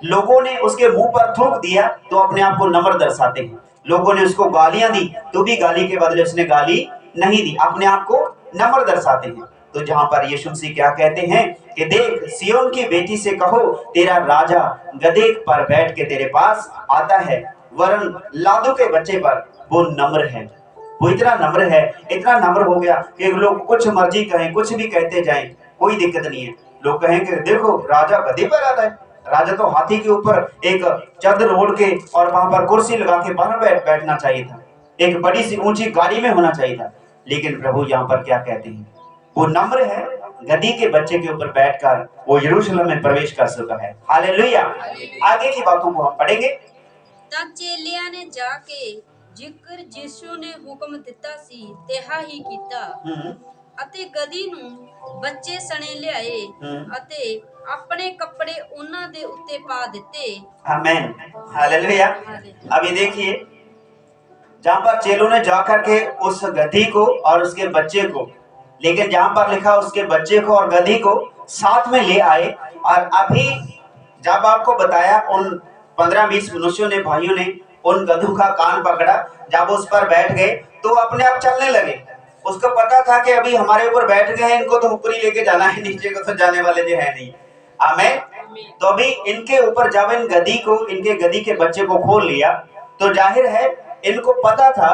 लोगों ने उसके मुंह पर थूक दिया तो अपने आप को नम्र दर्शाते हैं। लोगों ने उसको गालियां दी तो भी गाली के बदले उसने गाली नहीं दी, अपने आप को नम्र दर्शाते हैं। तो जहां पर यीशु मसीह क्या कहते हैं कि देख सिय्योन की बेटी से कहो तेरा राजा गधे पर बैठ के तेरे पास आता है, वरन लादू के बच्चे पर वो नम्र है। वो इतना नम्र है, इतना नम्र हो गया कि लोग कुछ मर्जी कहें, कुछ भी कहते जाएं, कोई दिक्कत नहीं है। लोग कहें कि देखो राजा गधे पर आ रहा है, राजा तो हाथी के ऊपर एक चादर ओढ़ के और वहां पर कुर्सी लगा के बाहर बैठना चाहिए था, एक बड़ी सी ऊंची गाड़ी में होना चाहिए था। लेकिन प्रभु यहाँ पर क्या कहते हैं, वो नम्र है, गधी के बच्चे के ऊपर बैठकर वो यरूशलेम में प्रवेश कर चुका है। हालेलुया। आगे की बातों को हम पढ़ेंगे। ਤਾਂ ਚੇਲਿਆਂ ਨੇ ਜਾ ਕੇ ਜ਼ਿਕਰ ਯਿਸੂ ਨੇ ਹੁਕਮ ਦਿੱਤਾ ਸੀ ਤਿਹਾ ਹੀ ਕੀਤਾ ਅਤੇ ਗਧੀ ਨੂੰ ਬੱਚੇ ਸਣੇ ਲਿਆਏ ਅਤੇ अपने कपड़े उन्हां दे उत्ते पा दिते। आमीन, हालेलुया। अभी देखिए जहां पर चेलों ने जाकर के उस गधी को और उसके बच्चे को, लेकिन जहां पर लिखा उसके बच्चे को और गधी को साथ में ले आए। और अभी जब आपको बताया उन 15-20 मनुष्यों ने, भाइयों ने उन गधों का कान पकड़ा, जब उस पर बैठ गए तो अपने आप चलने लगे। उसको पता था कि अभी हमारे ऊपर बैठ गए हैं, इनको तो ऊपर ही लेके जाना है, नीचे को तो जाने वाले जो है नहीं। आमीन। तो अभी इनके ऊपर जब इन गधी को, इनके गधी के बच्चे को खोल लिया तो जाहिर है इनको पता था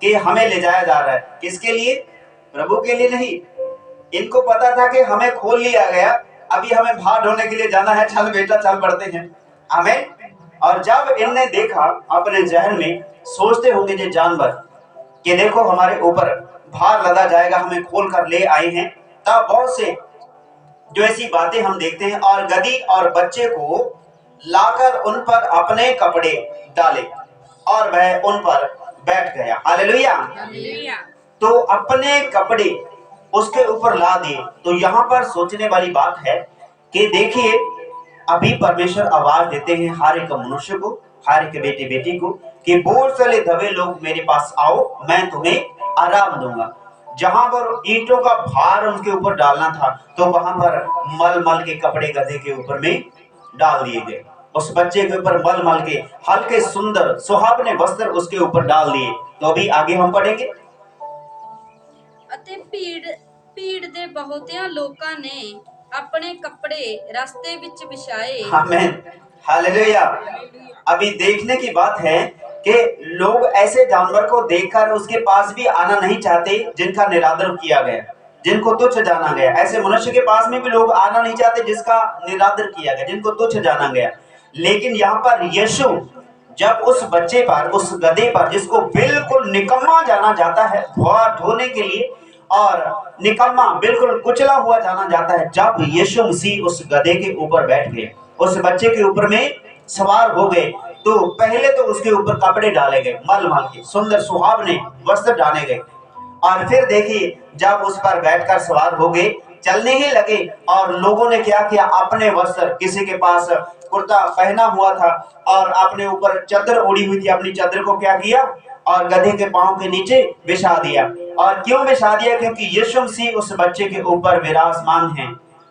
कि हमें ले जाया जा रहा है। किसके लिए? प्रभु के लिए नहीं। इनको पता था कि हमें खोल लिया गया, अभी हमें भार ढोने के लिए जाना है, चल बेटा चल पड़ते हैं। आमीन। और जब इनने देखा अपने जहन में सोचते होंगे जो जानवर कि देखो हमारे ऊपर भार लदा जाएगा, हमें खोल कर ले आए हैं, तब बहुत से जो ऐसी बातें हम देखते हैं। और गधी और बच्चे को लाकर उन पर अपने कपड़े डाले और वह उन पर बैठ गया। हालेलुया। तो अपने कपड़े उसके ऊपर ला दिए। तो यहाँ पर सोचने वाली बात है कि देखिए अभी परमेश्वर आवाज देते हैं हर एक मनुष्य को, हर एक बेटे बेटी को कि बोझ चले दबे लोग मेरे पास आओ, मैं तुम्हें आराम दूंगा। जहां पर ईंटों का भार उनके ऊपर डालना था तो वहां पर मल मल के कपड़े गधे के ऊपर में डाल दिए गए। उस बच्चे के ऊपर मल मल के हल्के सुंदर सुहावने वस्त्र उसके ऊपर डाल दिए। तो अभी आगे हम पढ़ेंगे। ਅਤੇ ਭੀੜ ਦੇ ਬਹੁਤਿਆਂ ਲੋਕਾਂ ਨੇ ਆਪਣੇ ਕੱਪੜੇ ਰਸਤੇ ਵਿੱਚ ਵਿਛਾਏ। आमीन, हालेलुया। अभी देखने की बात है कि लोग ऐसे जानवर को देखकर उसके पास भी आना नहीं चाहते जिनका निरादर किया गया, जिनको तुच्छ जाना गया। ऐसे मनुष्य के पास में भी लोग आना नहीं चाहते जिसका निरादर किया गया, जिनको तुच्छ जाना गया। लेकिन यहाँ पर यीशु जब उस बच्चे पर, उस गधे पर, जिसको बिल्कुल निकम्मा जाना जाता है भार ढोने के लिए और निकम्मा बिल्कुल कुचला हुआ जाना जाता है, जब यीशु मसीह उस गधे के ऊपर बैठ गए, उस बच्चे के ऊपर में सवार हो गए, तो पहले तो उसके ऊपर कपड़े डाले गए, मल मल के सुंदर सुहावने वस्त्र डाले गए। और फिर देखिए जब उस पर बैठकर सवार हो गए, चलने ही लगे। और लोगों ने क्या किया, अपने वस्त्र, किसी के पास कुर्ता पहना हुआ था और अपने ऊपर चादर ओढ़ी हुई थी, अपनी चादर को क्या किया और गधे के पांव के नीचे बिछा दिया। और क्यों बिछा दिया? क्योंकि यीशु मसीह उस बच्चे के ऊपर विराजमान है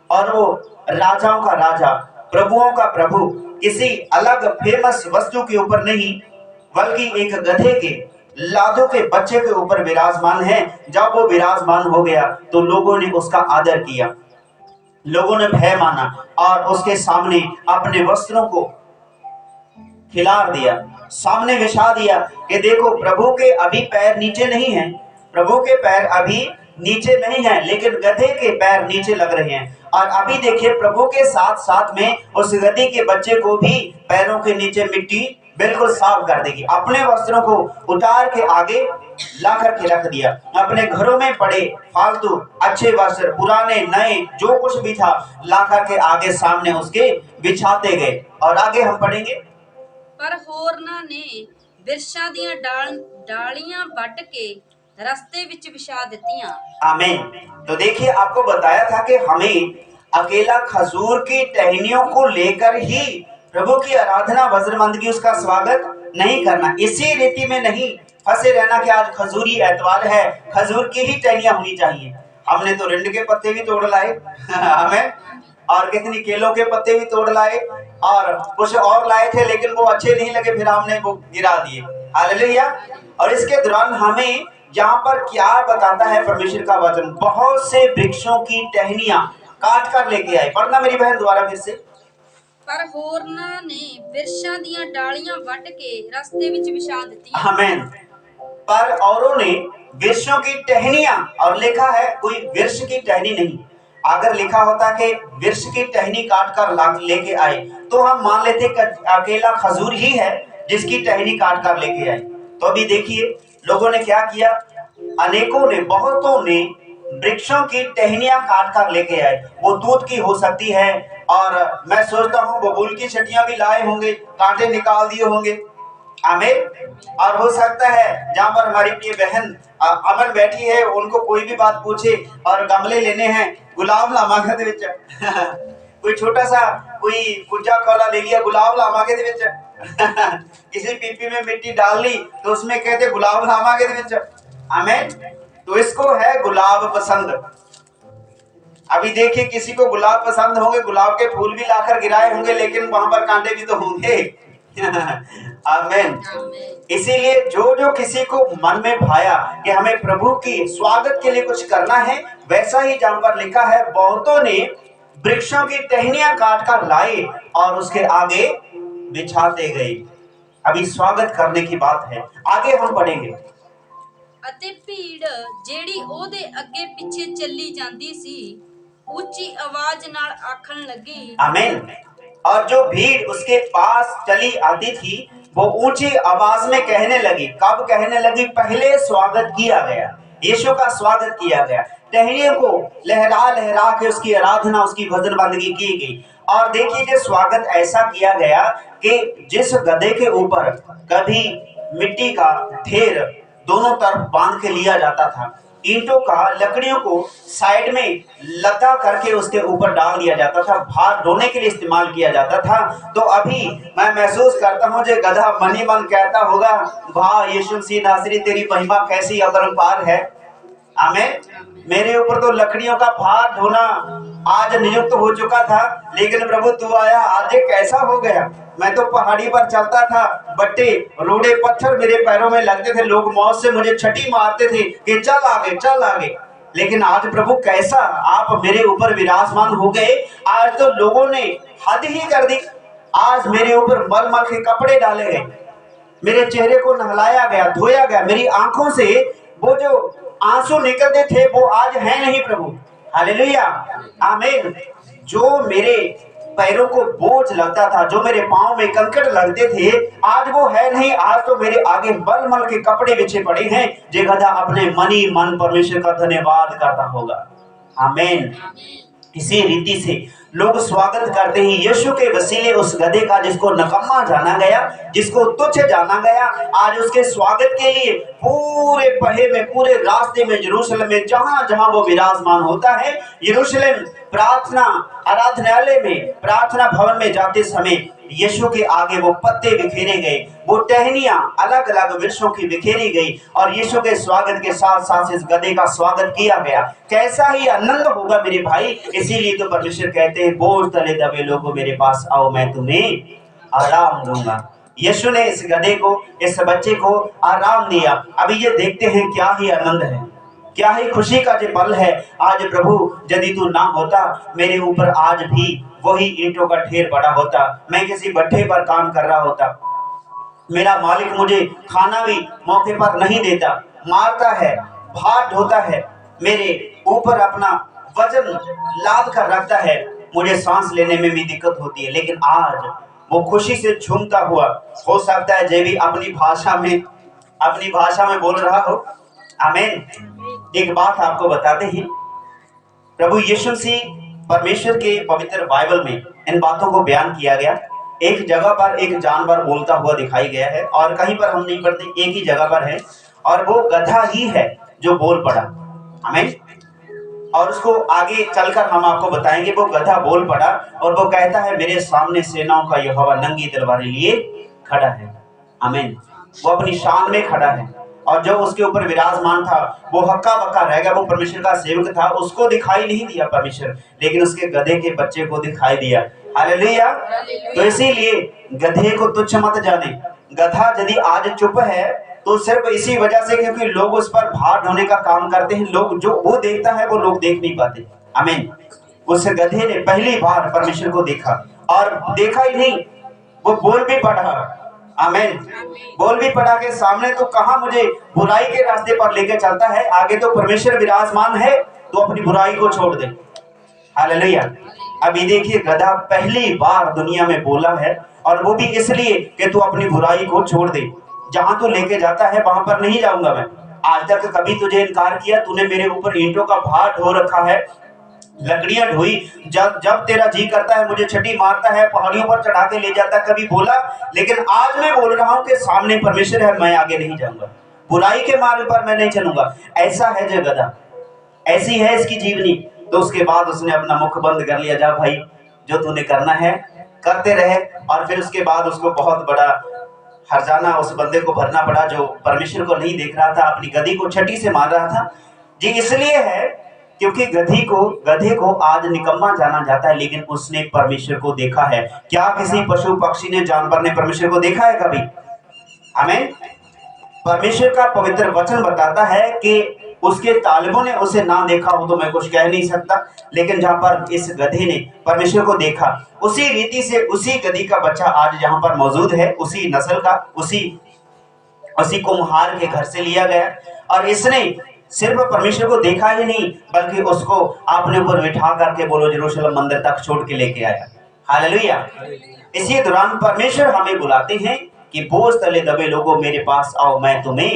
और वो राजाओं का राजा, प्रभुओं का प्रभु, किसी अलग फेमस वस्तु के ऊपर नहीं बल्कि एक गधे के, लादों के बच्चे के ऊपर विराजमान है। जब वो विराजमान हो गया तो लोगों ने उसका आदर किया, लोगों ने भय माना और उसके सामने अपने वस्त्रों को खिलार दिया, सामने बिछा दिया कि देखो प्रभु के अभी पैर नीचे नहीं हैं, प्रभु के पैर अभी नीचे नहीं हैं, लेकिन गधे के पैर नीचे लग रहे हैं। और अभी देखिए प्रभु के साथ साथ में उस गधे के बच्चे को भी पैरों के नीचे मिट्टी बिल्कुल साफ कर देगी। अपने वस्त्रों को उतार के आगे ला करके रख दिया। अपने घरों में पड़े फालतू अच्छे वस्त्र, पुराने नए जो कुछ भी था, ला करके आगे सामने उसके बिछाते गए। और आगे हम पढ़ेंगे। पर होरना ने बिरछां दियां डालियां ਵੱਢ के रास्ते विच बिछा दित्तियां। आमीन। तो देखिए आपको बताया था कि हमें अकेला खजूर की टहनियों को लेकर ही प्रभु की आराधना, वज्रबंदगी, उसका स्वागत नहीं करना। इसी रीति में नहीं फंसे रहना कि आज खजूरी एतवार है, खजूर की ही टहनियां होनी चाहिए। हमने तो रिंड के पत्ते भी तोड़ लाए हमें, और कितनी केलों के पत्ते भी तोड़ लाए और कुछ और लाए थे, लेकिन वो अच्छे नहीं लगे, फिर हमने वो गिरा दिए। हालेलुया। और इसके दौरान हमें यहाँ पर क्या बताता है परमेश्वर का वचन, बहुत से वृक्षों की टहनियां काट कर लेके आए। पढ़ना मेरी बहन दोबारा फिर से। पर होरना ने बिरछां दीयां डालियां वट के रस्ते विच विछा दित्तियां। आमीन। पर औरों ने वृक्षों की टहनियां, और लिखा है कोई वृक्ष की टहनी नहीं। अगर लिखा होता कि वृक्ष की टहनी काट कर लेके आए तो हम मान लेते कि अकेला खजूर ही है जिसकी टहनी काट कर लेके आए। तो अभी देखिए लोगों ने क्या किया, अनेकों ने, बहुतों ने वृक्षों की टहनियां काट कर लेके आए। वो दूध की हो सकती है, और मैं सोचता हूँ बबूल की छटियां भी लाए होंगे, कांटे निकाल दिए होंगे। आमीन। और हो सकता है जहां पर हमारी प्रिय बहन अमन बैठी है, उनको कोई भी बात पूछे और गमले लेने हैं, गुलाब लामा के विच कोई छोटा सा कोई कुंजा कौला ले लिया, गुलाब लामा के विच किसी पीपी में मिट्टी डाल ली तो उसमें कहते गुलाब लामा के विच। आमीन। तो इसको है गुलाब पसंद। अभी देखिए किसी को गुलाब पसंद होंगे, गुलाब के फूल भी लाकर गिराए होंगे, लेकिन वहां पर कांटे भी तो होंगे। आमीन। इसीलिए जो जो किसी को मन में भाया कि हमें प्रभु की स्वागत के लिए कुछ करना है, वैसा ही जहां पर लिखा है बहुतों ने वृक्षों की टहनियां काट कर लाए और उसके आगे बिछाते गए। अभी स्वागत करने की बात है, आगे हम पढ़ेंगे। ਅਤੇ ਭੀੜ ਜਿਹੜੀ ਉਹਦੇ ਅੱਗੇ ਪਿੱਛੇ ਚੱਲੀ ਜਾਂਦੀ ਸੀ ਉੱਚੀ ਆਵਾਜ਼ ਨਾਲ ਆਖਣ ਲੱਗੀ। आमीन। और जो भीड़ उसके पास चली आती थी वो ऊंची आवाज में कहने लगी। कब कहने लगी? पहले स्वागत किया गया, यीशु का स्वागत किया गया, टहनियों को लहरा लहरा के उसकी आराधना, उसकी भजन बंदगी की गई। और देखिए जो स्वागत ऐसा किया गया कि जिस गधे के ऊपर कभी मिट्टी का ढेर दोनों तरफ बांध के लिया जाता था, ईंटों का, लकड़ियों को साइड में लदा करके उसके ऊपर डाल दिया जाता था, भार ढोने के लिए इस्तेमाल किया जाता था। तो अभी मैं महसूस करता हूँ जो गधा मनी मन कहता होगा, वाह यीशु मसीह नासरी तेरी महिमा कैसी अपरंपार है। आमीन। मेरे ऊपर तो लकड़ियों का भार ढोना आज नियुक्त हो चुका था, लेकिन प्रभु तू आया, आज ये कैसा हो गया। मैं तो पहाड़ी पर चलता था, बट्टे रोड़े पत्थर मेरे पैरों में लगते थे, लोग मौत से मुझे छठी मारते थे कि चल आगे चल आगे। लेकिन आज प्रभु कैसा आप मेरे ऊपर विराजमान हो गए। आज तो लोगों ने हद ही कर दी। आज मेरे ऊपर मल मल के कपड़े डाले गए, मेरे चेहरे को नहलाया गया, धोया गया, मेरी आंखों से वो जो आंसू निकलते थे वो आज है नहीं प्रभु। हालेलुया। आमीन। जो मेरे पैरों को बोझ लगता था, जो मेरे पांव में कंकड़ लगते थे, आज वो है नहीं। आज तो मेरे आगे मलमल के कपड़े बिछे पड़े हैं। जे गधा अपने मनी मन परमेश्वर का धन्यवाद करता होगा। आमीन। इसी रीति से लोग स्वागत करते ही यीशु के वसीले उस गधे का जिसको नकम्मा जाना गया, जिसको तुच्छ जाना गया, आज उसके स्वागत के लिए पूरे पहे में, पूरे रास्ते में, यरूशलेम में जहां जहां वो विराजमान होता है, यरूशलेम प्रार्थना आराधनालय में, प्रार्थना भवन में जाते समय यीशु के आगे वो पत्ते बिखेरे गए, वो टहनियां अलग अलग वृक्षों की बिखेरी गई और यीशु के स्वागत के साथ साथ इस गधे का स्वागत किया गया। कैसा ही आनंद होगा मेरे भाई। इसीलिए तो परमेश्वर कहते हैं, बोझ तले दबे लोगों मेरे पास आओ, मैं तुम्हें आराम दूंगा। यीशु ने इस गधे को, इस बच्चे को आराम दिया। अभी ये देखते हैं क्या ही आनंद है, क्या ही खुशी का जो पल है। आज प्रभु यदि तू ना होता, मेरे ऊपर आज भी वही ईंटों का ढेर पड़ा होता, मैं किसी भट्ठे पर काम कर रहा होता, मेरा मालिक मुझे खाना भी मौके पर नहीं देता, मारता है, भार ढोता है, मेरे ऊपर अपना वजन लाद कर रखता है, मुझे सांस लेने में भी दिक्कत होती है, लेकिन आज वो खुशी से झूमता हुआ, हो सकता है जे भी अपनी भाषा में बोल रहा हो। आमीन। एक बात आपको बताते हैं, प्रभु यीशु मसीह परमेश्वर के पवित्र बाइबल में इन बातों को बयान किया गया। एक जगह पर एक जानवर बोलता हुआ दिखाई गया है और कहीं पर हम नहीं पढ़ते, एक ही जगह पर है और वो गधा ही है जो बोल पड़ा। आमीन। और उसको आगे चलकर हम आपको बताएंगे, वो गधा बोल पड़ा और वो कहता है, मेरे सामने सेनाओं का यहोवा नंगी तलवार लिए खड़ा है। आमीन। वो अपनी शान में खड़ा है और जो उसके ऊपर विराजमान था वो हक्का बक्का रह गया, वो परमेश्वर का सेवक था, उसको दिखाई नहीं दिया परमेश्वर, लेकिन उसके गधे के बच्चे को दिखाई दिया। हालेलुया। तो इसीलिए गधे को तुच्छ मत जाने। गधा यदि आज चुप है तो सिर्फ इसी वजह से क्योंकि लोग उस पर भार ढोने का काम करते हैं। लोग जो वो देखता है वो लोग देख नहीं पाते। आमीन। उस गधे ने पहली बार परमेश्वर को देखा, और देखा ही नहीं, वो बोल भी पड़ा। आमीन। बोल भी पड़ा के सामने तो कहां मुझे बुराई के रास्ते पर लेकर चलता है, आगे तो परमेश्वर विराजमान है, तो अपनी बुराई को छोड़ दे। हालेलुया। अभी देखिए गधा पहली बार दुनिया में बोला है, और वो भी इसलिए कि तू अपनी बुराई को छोड़ दे। जहां तू लेके जाता है वहां पर नहीं जाऊंगा मैं। आज तक कभी तुझे इनकार किया, तूने मेरे ऊपर ईंटों का भार ढो रखा है, लकड़ियां ढोई, जब जब तेरा जी करता है मुझे छठी मारता है, पहाड़ियों पर चढ़ा के ले जाता है, कभी बोला। लेकिन आज मैं बोल रहा हूं कि सामने परमेश्वर है, मैं आगे नहीं जाऊंगा, बुराई के मार्ग पर मैं नहीं चलूंगा। ऐसा है जो गधा, ऐसी है इसकी जीवनी। तो उसके बाद उसने अपना मुख बंद कर लिया, जा भाई जो तूने करना है करते रहे। और फिर उसके बाद उसको बहुत बड़ा हर्जाना उस बंदे को भरना पड़ा, जो परमेश्वर को नहीं देख रहा था, अपनी गधी को छठी से मार रहा था। जी इसलिए है क्योंकि गधे को आज निकम्मा जाना जाता है, लेकिन उसने परमेश्वर को देखा है। क्या किसी पशु पक्षी ने, जानवर ने परमेश्वर को देखा है कभी? आमीन। परमेश्वर का पवित्र वचन बताता है कि उसके तालिबों ने उसे ना देखा हो तो मैं कुछ कह नहीं सकता, लेकिन जहां पर इस गधे ने परमेश्वर को देखा, उसी रीति से उसी गधी का बच्चा आज जहां पर मौजूद है, उसी नस्ल का, उसी कुम्हार के घर से लिया गया। और इसने सिर्फ परमेश्वर को देखा ही नहीं, बल्कि उसको अपने ऊपर बिठा करके बोलो यरूशलेम मंदिर तक छोड़ के लेके आया। हालेलुया। इसी दौरान परमेश्वर हमें बुलाते हैं कि बोझ तले दबे लोगों मेरे पास आओ, मैं तुम्हें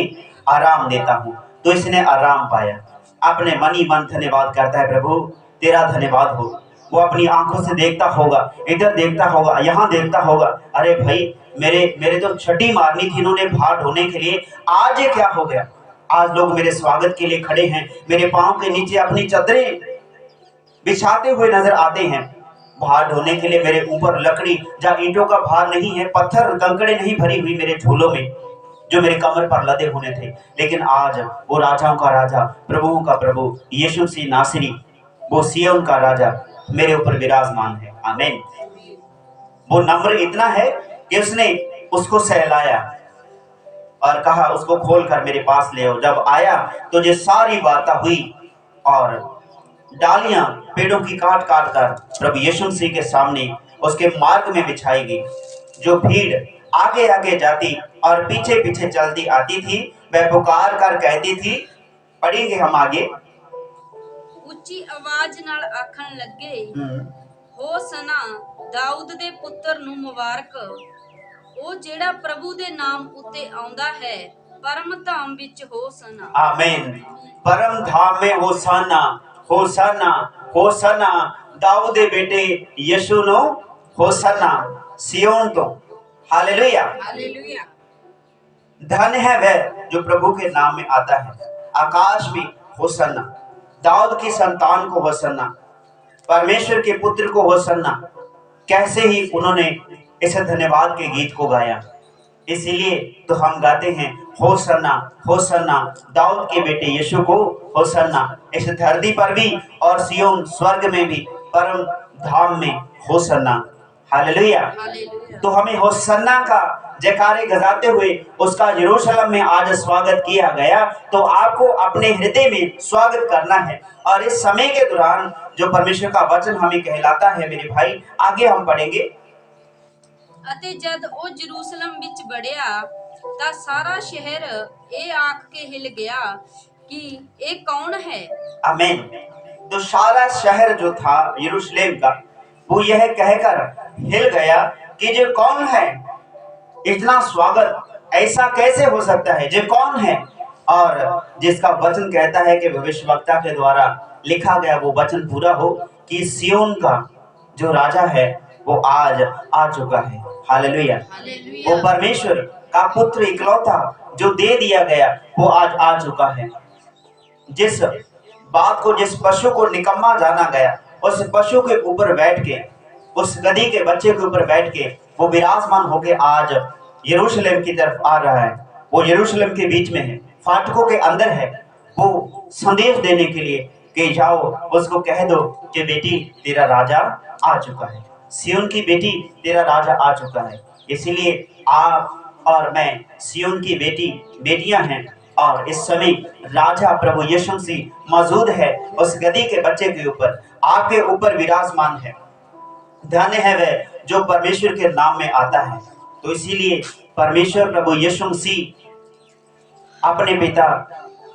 आराम देता हूँ। तो इसने आराम पाया, अपने मन ही मन धन्यवाद करता है, प्रभु तेरा धन्यवाद हो। वो अपनी आंखों से देखता होगा, इधर देखता होगा, यहाँ देखता होगा, अरे भाई मेरे तो छठी मारनी थी इन्होंने भार ढोने के लिए, आज ये क्या हो गया? आज लोग मेरे स्वागत के लिए खड़े हैं, मेरे पांव के नीचे अपनी चादरें बिछाते हुए नजर आते हैं। भार ढोने के लिए मेरे ऊपर लकड़ी जहाँ ईंटों का भार नहीं है, पत्थर कंकड़े नहीं भरी हुई मेरे झोलों में, जो मेरे कमर पर लदे होने थे। लेकिन आज वो राजाओं का राजा, प्रभुओं का प्रभु यीशु मसीह नासरी, वो सिय्योन का राजा मेरे ऊपर विराजमान है। आमीन। वो नम्र इतना है कि उसने उसको सहलाया और कहा उसको खोल कर मेरे पास ले आओ। जब आया तो ये सारी बातें हुई, और डालियां पेड़ों की काट काट कर प्रभु यीशु मसीह के सामने उसके मार्ग में बिछाई गई। जो भीड़ आगे आगे जाती और पीछे पीछे चलती आती थी, वह पुकार कर कहती थी, पढ़ेंगे हम आगे, ਉੱਚੀ ਆਵਾਜ਼ ਨਾਲ ਆਖਣ ਲੱਗੇ, ਹੋਸਨਾ ਦਾਊਦ ਦੇ ਪੁੱਤਰ ਨੂੰ ਮੁਬਾਰਕ, ਉਹ ਜਿਹੜਾ ਪ੍ਰਭੂ ਦੇ ਨਾਮ ਉੱਤੇ ਆਉਂਦਾ ਹੈ, परम धाम विच होसना। आमीन। परम धाम में होसना, होसना, होसना, दाऊद दे बेटे यीशु नो होसना, सिय्योन तो। हालेलुया। हालेलुया। धन्य है वह जो प्रभु के नाम में आता है। आकाश में होसना, दाऊद की संतान को होसना, परमेश्वर के पुत्र को होसना। कैसे ही उन्होंने इस धन्यवाद के गीत को गाया। इसीलिए तो हम गाते हैं, होसना, होसना, दाऊद के बेटे यीशु को होसना। इस धरती पर भी और सिय्योन स्वर्ग में भी, परम धाम में होसना। हालेलुया। तो हमें होसना का जयकारे गजाते हुए उसका यरूशलेम में आज स्वागत किया गया। तो आपको अपने हृदय में स्वागत करना है। और इस समय के दौरान जो परमेश्वर का वचन हमें कहलाता है मेरे भाई, आगे हम पढ़ेंगे। ਅਤੇ ਜਦ ਉਹ ਜਰੂਸਲਮ ਵਿੱਚ ਵੜਿਆ ਤਾਂ ਸਾਰਾ ਸ਼ਹਿਰ ਇਹ ਆਖ ਕੇ ਹਿਲ ਗਿਆ कि ये कौन है। आमीन। तो सारा शहर जो था यरूशलेम का, वो यह कहकर हिल गया कि ये कौन है, इतना स्वागत ऐसा कैसे हो सकता है, ये कौन है। और जिसका वचन कहता है कि भविष्यवक्ता के द्वारा लिखा गया वो वचन पूरा हो कि सिय्योन का जो राजा है वो आज आ चुका है। हालेलुया। वो परमेश्वर का पुत्र इकलौता जो दे दिया गया वो आज आ चुका है। जिस बात को, जिस पशु को निकम्मा जाना गया, उस पशु के ऊपर बैठ के, उस गधी के बच्चे के ऊपर बैठ के वो विराजमान होके आज यरूशलेम की तरफ आ रहा है। वो यरूशलेम के बीच में है। फाटकों के अंदर है, वो संदेश देने के लिए कि जाओ उसको कह दो कि बेटी तेरा राजा आ चुका है, सिय्योन की बेटी तेरा राजा आ चुका है। इसीलिए आप और मैं सिय्योन की बेटियां हैं, और इस समय राजा प्रभु यीशु मसीह मौजूद है उस गधी के बच्चे के ऊपर, आपके ऊपर विराजमान है। धन्य है वह जो परमेश्वर के नाम में आता है। तो इसीलिए परमेश्वर प्रभु यीशु मसीह अपने पिता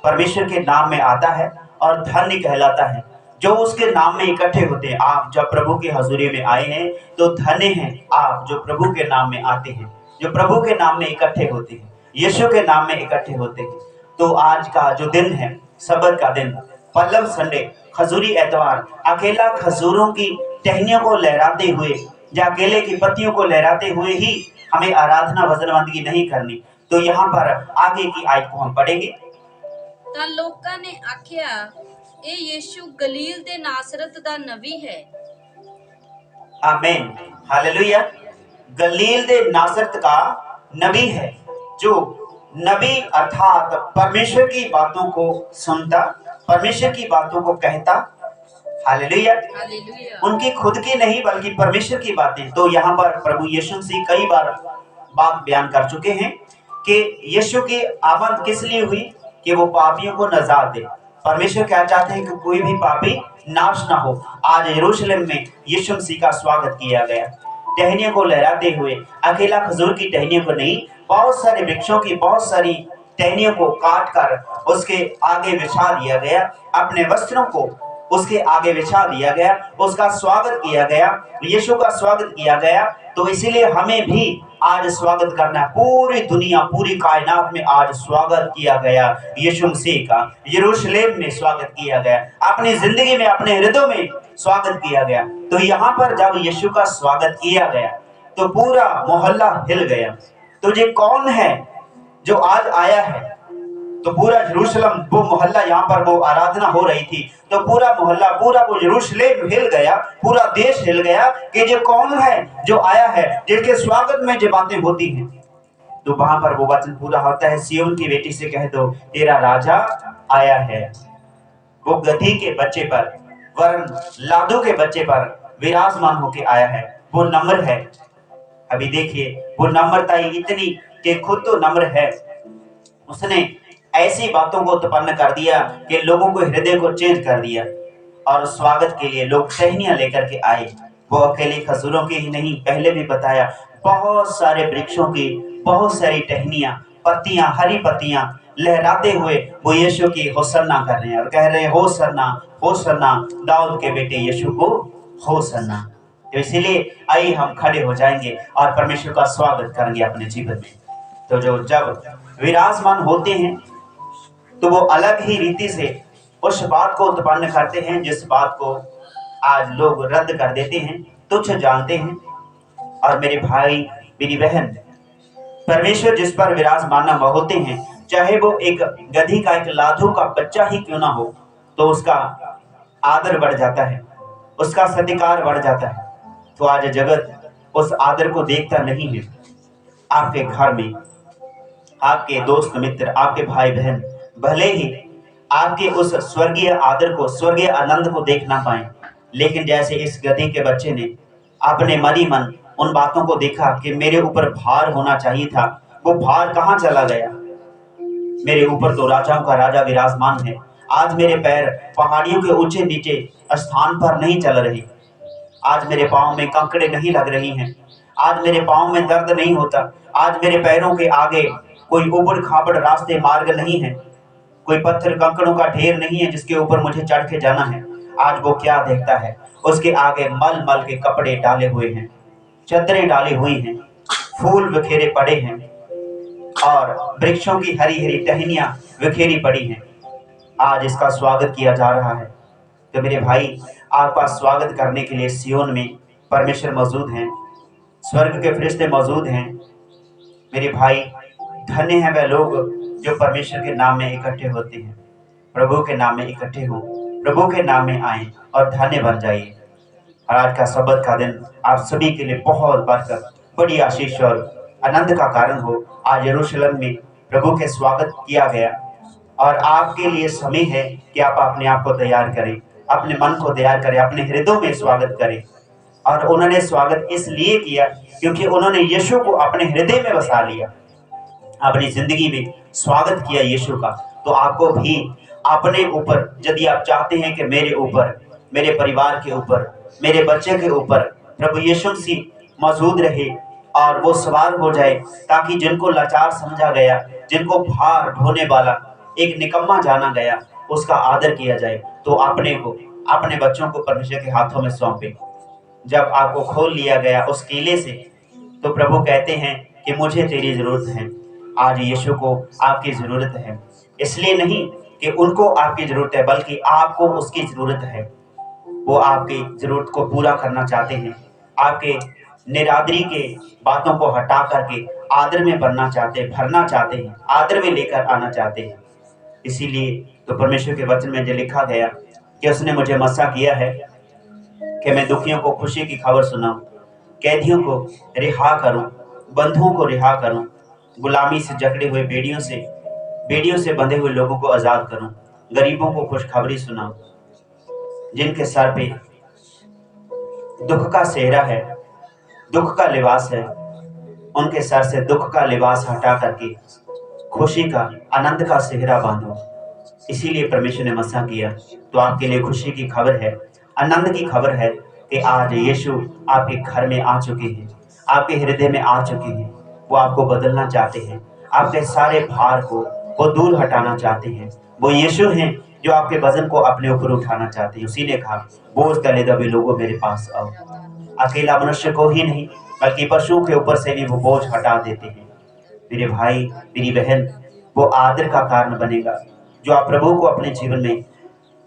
परमेश्वर के नाम में आता है और धन्य कहलाता है जो उसके नाम में इकट्ठे होते हैं। आप जब प्रभु की हजूरी में आए हैं तो धन्य हैं आप जो प्रभु के नाम में आते हैं, जो प्रभु के नाम में इकट्ठे होते हैं, यीशु के नाम में इकट्ठे होते हैं। तो आज का जो दिन है, सब्त का दिन, पल्लव संडे, खजूरी एतवार, अकेला खजूरों की टहनियों को लहराते हुए या केले की पत्तियों को लहराते हुए ही हमें आराधना वजनबंदगी नहीं करनी। तो यहाँ पर आगे की आयत को हम पढ़ेंगे। ਤਾਂ ਲੋਕਾਂ ਨੇ ਆਖਿਆ ਇਹ ਯੀਸ਼ु ਗਲੀਲ ਦੇ ਨਾਸਰਤ ਦਾ ਨਬੀ ਹੈ। आमीन, हालेलुया। गलील दे नासरत का नबी है, जो नबी अर्थात परमेश्वर की बातों को सुनता, परमेश्वर की बातों को कहता। हालेलुया। हालेलुया। उनकी खुद की नहीं बल्कि परमेश्वर की बातें। तो यहाँ पर प्रभु यीशु मसीह कई बार बात बयान कर चुके हैं कि यीशु की आमद किस लिए हुई, कि वो पापियों को नजात दे। परमेश्वर क्या चाहते हैं कि कोई भी पापी नाश ना हो। आज यरूशलेम में यीशु मसीह का स्वागत किया गया, टहनियों को लहराते हुए, अकेला खजूर की टहनियों को नहीं, बहुत सारे वृक्षों की बहुत सारी टहनियों को काट कर उसके आगे बिछा दिया गया, अपने वस्त्रों को उसके आगे बिछा दिया गया, उसका स्वागत किया गया, यीशु का स्वागत किया गया। तो इसीलिए हमें भी आज स्वागत करना है। पूरी दुनिया, पूरी कायनात में आज स्वागत किया गया यीशु मसीह का, यरूशलेम में स्वागत किया गया, अपनी जिंदगी में, अपने हृदय में स्वागत किया गया। तो यहाँ पर जब यीशु का स्वागत किया गया तो पूरा मोहल्ला हिल गया। तो ये कौन है जो आज आया है? तो पूरा यरूशलेम, वो मोहल्ला, यहाँ पर वो आराधना हो रही थी, तो पूरा मोहल्ला, पूरा वो यरूशलेम हिल गया, पूरा देश हिल गया कि ये कौन है जो आया है, जिसके स्वागत में ये बातें होती हैं। तो वहां पर वो वचन पूरा होता है, सिय्योन की बेटी से कह दो तेरा राजा आया है। वो गधी के बच्चे पर, वरन लादू के बच्चे पर विराजमान होके आया है। वो नम्र है। अभी देखिए, वो नम्रता इतनी कि खुद तो नम्र है, उसने ऐसी बातों को उत्पन्न कर दिया कि लोगों को हृदय को चेंज कर दिया। और स्वागत के लिए लोग टहनियां लेकर के आए। वो अकेले खजूरों की ही नहीं, पहले भी बताया, बहुत सारे वृक्षों की बहुत सारी टहनियां, पत्तियां, हरी पत्तियां लहराते हुए वो यीशु की होसन्ना कर रहे हैं और कह रहे हैं होसन्ना, होसन्ना, दाऊद के बेटे यीशु को होसन्ना। तो इसीलिए आइए हम खड़े हो जाएंगे और परमेश्वर का स्वागत करेंगे अपने जीवन में। तो जो जब विराजमान होते हैं तो वो अलग ही रीति से उस बात को उत्पन्न करते हैं जिस बात को आज लोग रद्द कर देते हैं, तुच्छ जानते हैं। और मेरे भाई, मेरी बहन, परमेश्वर जिस पर विराजमान होते हैं, चाहे वो एक गधी का, एक लाधू का बच्चा ही क्यों ना हो, तो उसका आदर बढ़ जाता है, उसका सत्कार बढ़ जाता है। तो आज जगत उस आदर को देखता नहीं है। आपके घर में आपके दोस्त मित्र, आपके भाई बहन भले ही आपके उस स्वर्गीय आदर को, स्वर्गीय आनंद को देख ना पाए, लेकिन जैसे इस गधी के बच्चे ने अपने मनी मन उन बातों को देखा कि मेरे ऊपर भार होना चाहिए था, वो भार कहाँ चला गया? मेरे ऊपर तो राजाओं का राजा विराजमान है। आज मेरे पैर पहाड़ियों के ऊंचे नीचे स्थान पर नहीं चल रहे, आज मेरे पाँव में कंकड़े नहीं लग रही हैं, आज मेरे पाँव में दर्द नहीं होता, आज मेरे पैरों के आगे कोई उबड़ खाबड़ रास्ते मार्ग नहीं है, कोई पत्थर कंकड़ों का ढेर नहीं है जिसके ऊपर मुझे चढ़ के जाना है। आज वो क्या देखता है? उसके आगे मल मल के कपड़े डाले हुए हैं, चदरें डाली हुई हैं, फूल बिखेरे पड़े हैं और वृक्षों की हरी हरी टहनियां बिखेरी पड़ी हैं। आज इसका स्वागत किया जा रहा है। तो मेरे भाई, आपका स्वागत करने के लिए सिय्योन में परमेश्वर मौजूद हैं, स्वर्ग के फरिश्ते मौजूद हैं। मेरे भाई, धन्य है वह लोग जो परमेश्वर के नाम में इकट्ठे होते हैं, प्रभु के नाम में इकट्ठे हो, प्रभु के नाम में आए और धन्य बन जाइए। और आज का सब्त का दिन आप सभी के लिए बहुत बरकत, बड़ी आशीष और आनंद का कारण हो। आज यरूशलेम में प्रभु के स्वागत किया गया, और आपके लिए समय है कि आप अपने आप को तैयार करें, अपने मन को तैयार करें, अपने हृदयों में स्वागत करें। और उन्होंने स्वागत इसलिए किया क्योंकि उन्होंने यीशु को अपने हृदय में बसा लिया, अपनी जिंदगी में स्वागत किया यीशु का। तो आपको भी अपने ऊपर, यदि आप चाहते हैं कि मेरे ऊपर, मेरे परिवार के ऊपर, मेरे बच्चे के ऊपर प्रभु यीशु मसीह मौजूद रहे और वो सवार हो जाए, ताकि जिनको लाचार समझा गया, जिनको भार ढोने वाला एक निकम्मा जाना गया, उसका आदर किया जाए, तो अपने को, अपने बच्चों को परमेश्वर के हाथों में सौंपे। जब आपको खोल लिया गया उस कीले से, तो प्रभु कहते हैं कि मुझे तेरी जरूरत है। आज यीशु को आपकी जरूरत है, इसलिए नहीं कि उनको आपकी जरूरत है, बल्कि आपको उसकी जरूरत है। वो आपकी जरूरत को पूरा करना चाहते हैं, आपके निरादरी के बातों को हटा करके आदर में भरना चाहते हैं, आदर में लेकर आना चाहते हैं। इसीलिए तो परमेश्वर के वचन में जो लिखा गया कि उसने मुझे मसा किया है कि मैं दुखियों को खुशी की खबर सुनाऊं, कैदियों को रिहा करूं, बंधुओं को रिहा करूं, गुलामी से जकड़े हुए बेड़ियों से बंधे हुए लोगों को आजाद करूं, गरीबों को खुशखबरी सुनाऊं, जिनके सर पे दुख का सेहरा है, दुख का लिबास है, उनके सर से दुख का लिबास हटा करके खुशी का, आनंद का सेहरा बांधो। इसीलिए परमेश्वर ने मसा किया। तो आपके लिए खुशी की खबर है, आनंद की खबर है कि आज यीशु आपके घर में आ चुके हैं, आपके हृदय में आ चुके हैं। वो आपको बदलना चाहते हैं, आपके सारे भार को वो दूर हटाना चाहते हैं। वो यीशु हैं जो आपके वजन को अपने ऊपर उठाना चाहते हैं। उसी ने कहा, बोझ तले दबे लोगों मेरे पास आओ। अकेला मनुष्य को ही नहीं, बल्कि पशुओं के ऊपर से भी वो बोझ हटा देते हैं। मेरे भाई, मेरी बहन, वो आदर का कारण बनेगा जो आप प्रभु को अपने जीवन में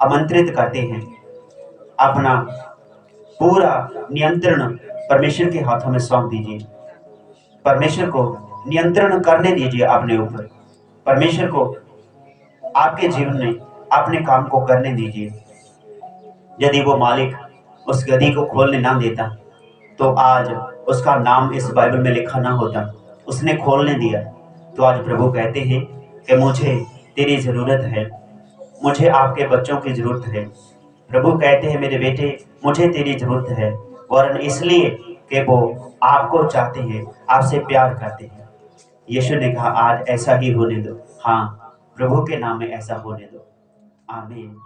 आमंत्रित करते हैं। अपना पूरा नियंत्रण परमेश्वर के हाथों में सौंप दीजिए, परमेश्वर को नियंत्रण करने दीजिए अपने ऊपर, परमेश्वर को आपके जीवन में अपने काम को करने दीजिए। यदि वो मालिक उस गदी को खोलने ना देता, तो आज उसका नाम इस बाइबल में लिखा ना होता। उसने खोलने दिया। तो आज प्रभु कहते हैं कि मुझे तेरी जरूरत है, मुझे आपके बच्चों की जरूरत है। प्रभु कहते हैं, मेरे बेटे, मुझे तेरी जरूरत है, वरन इसलिए कि वो आपको चाहते हैं, आपसे प्यार करते हैं। यीशु ने कहा, आज ऐसा ही होने दो। हाँ, प्रभु के नाम में ऐसा होने दो। आमीन।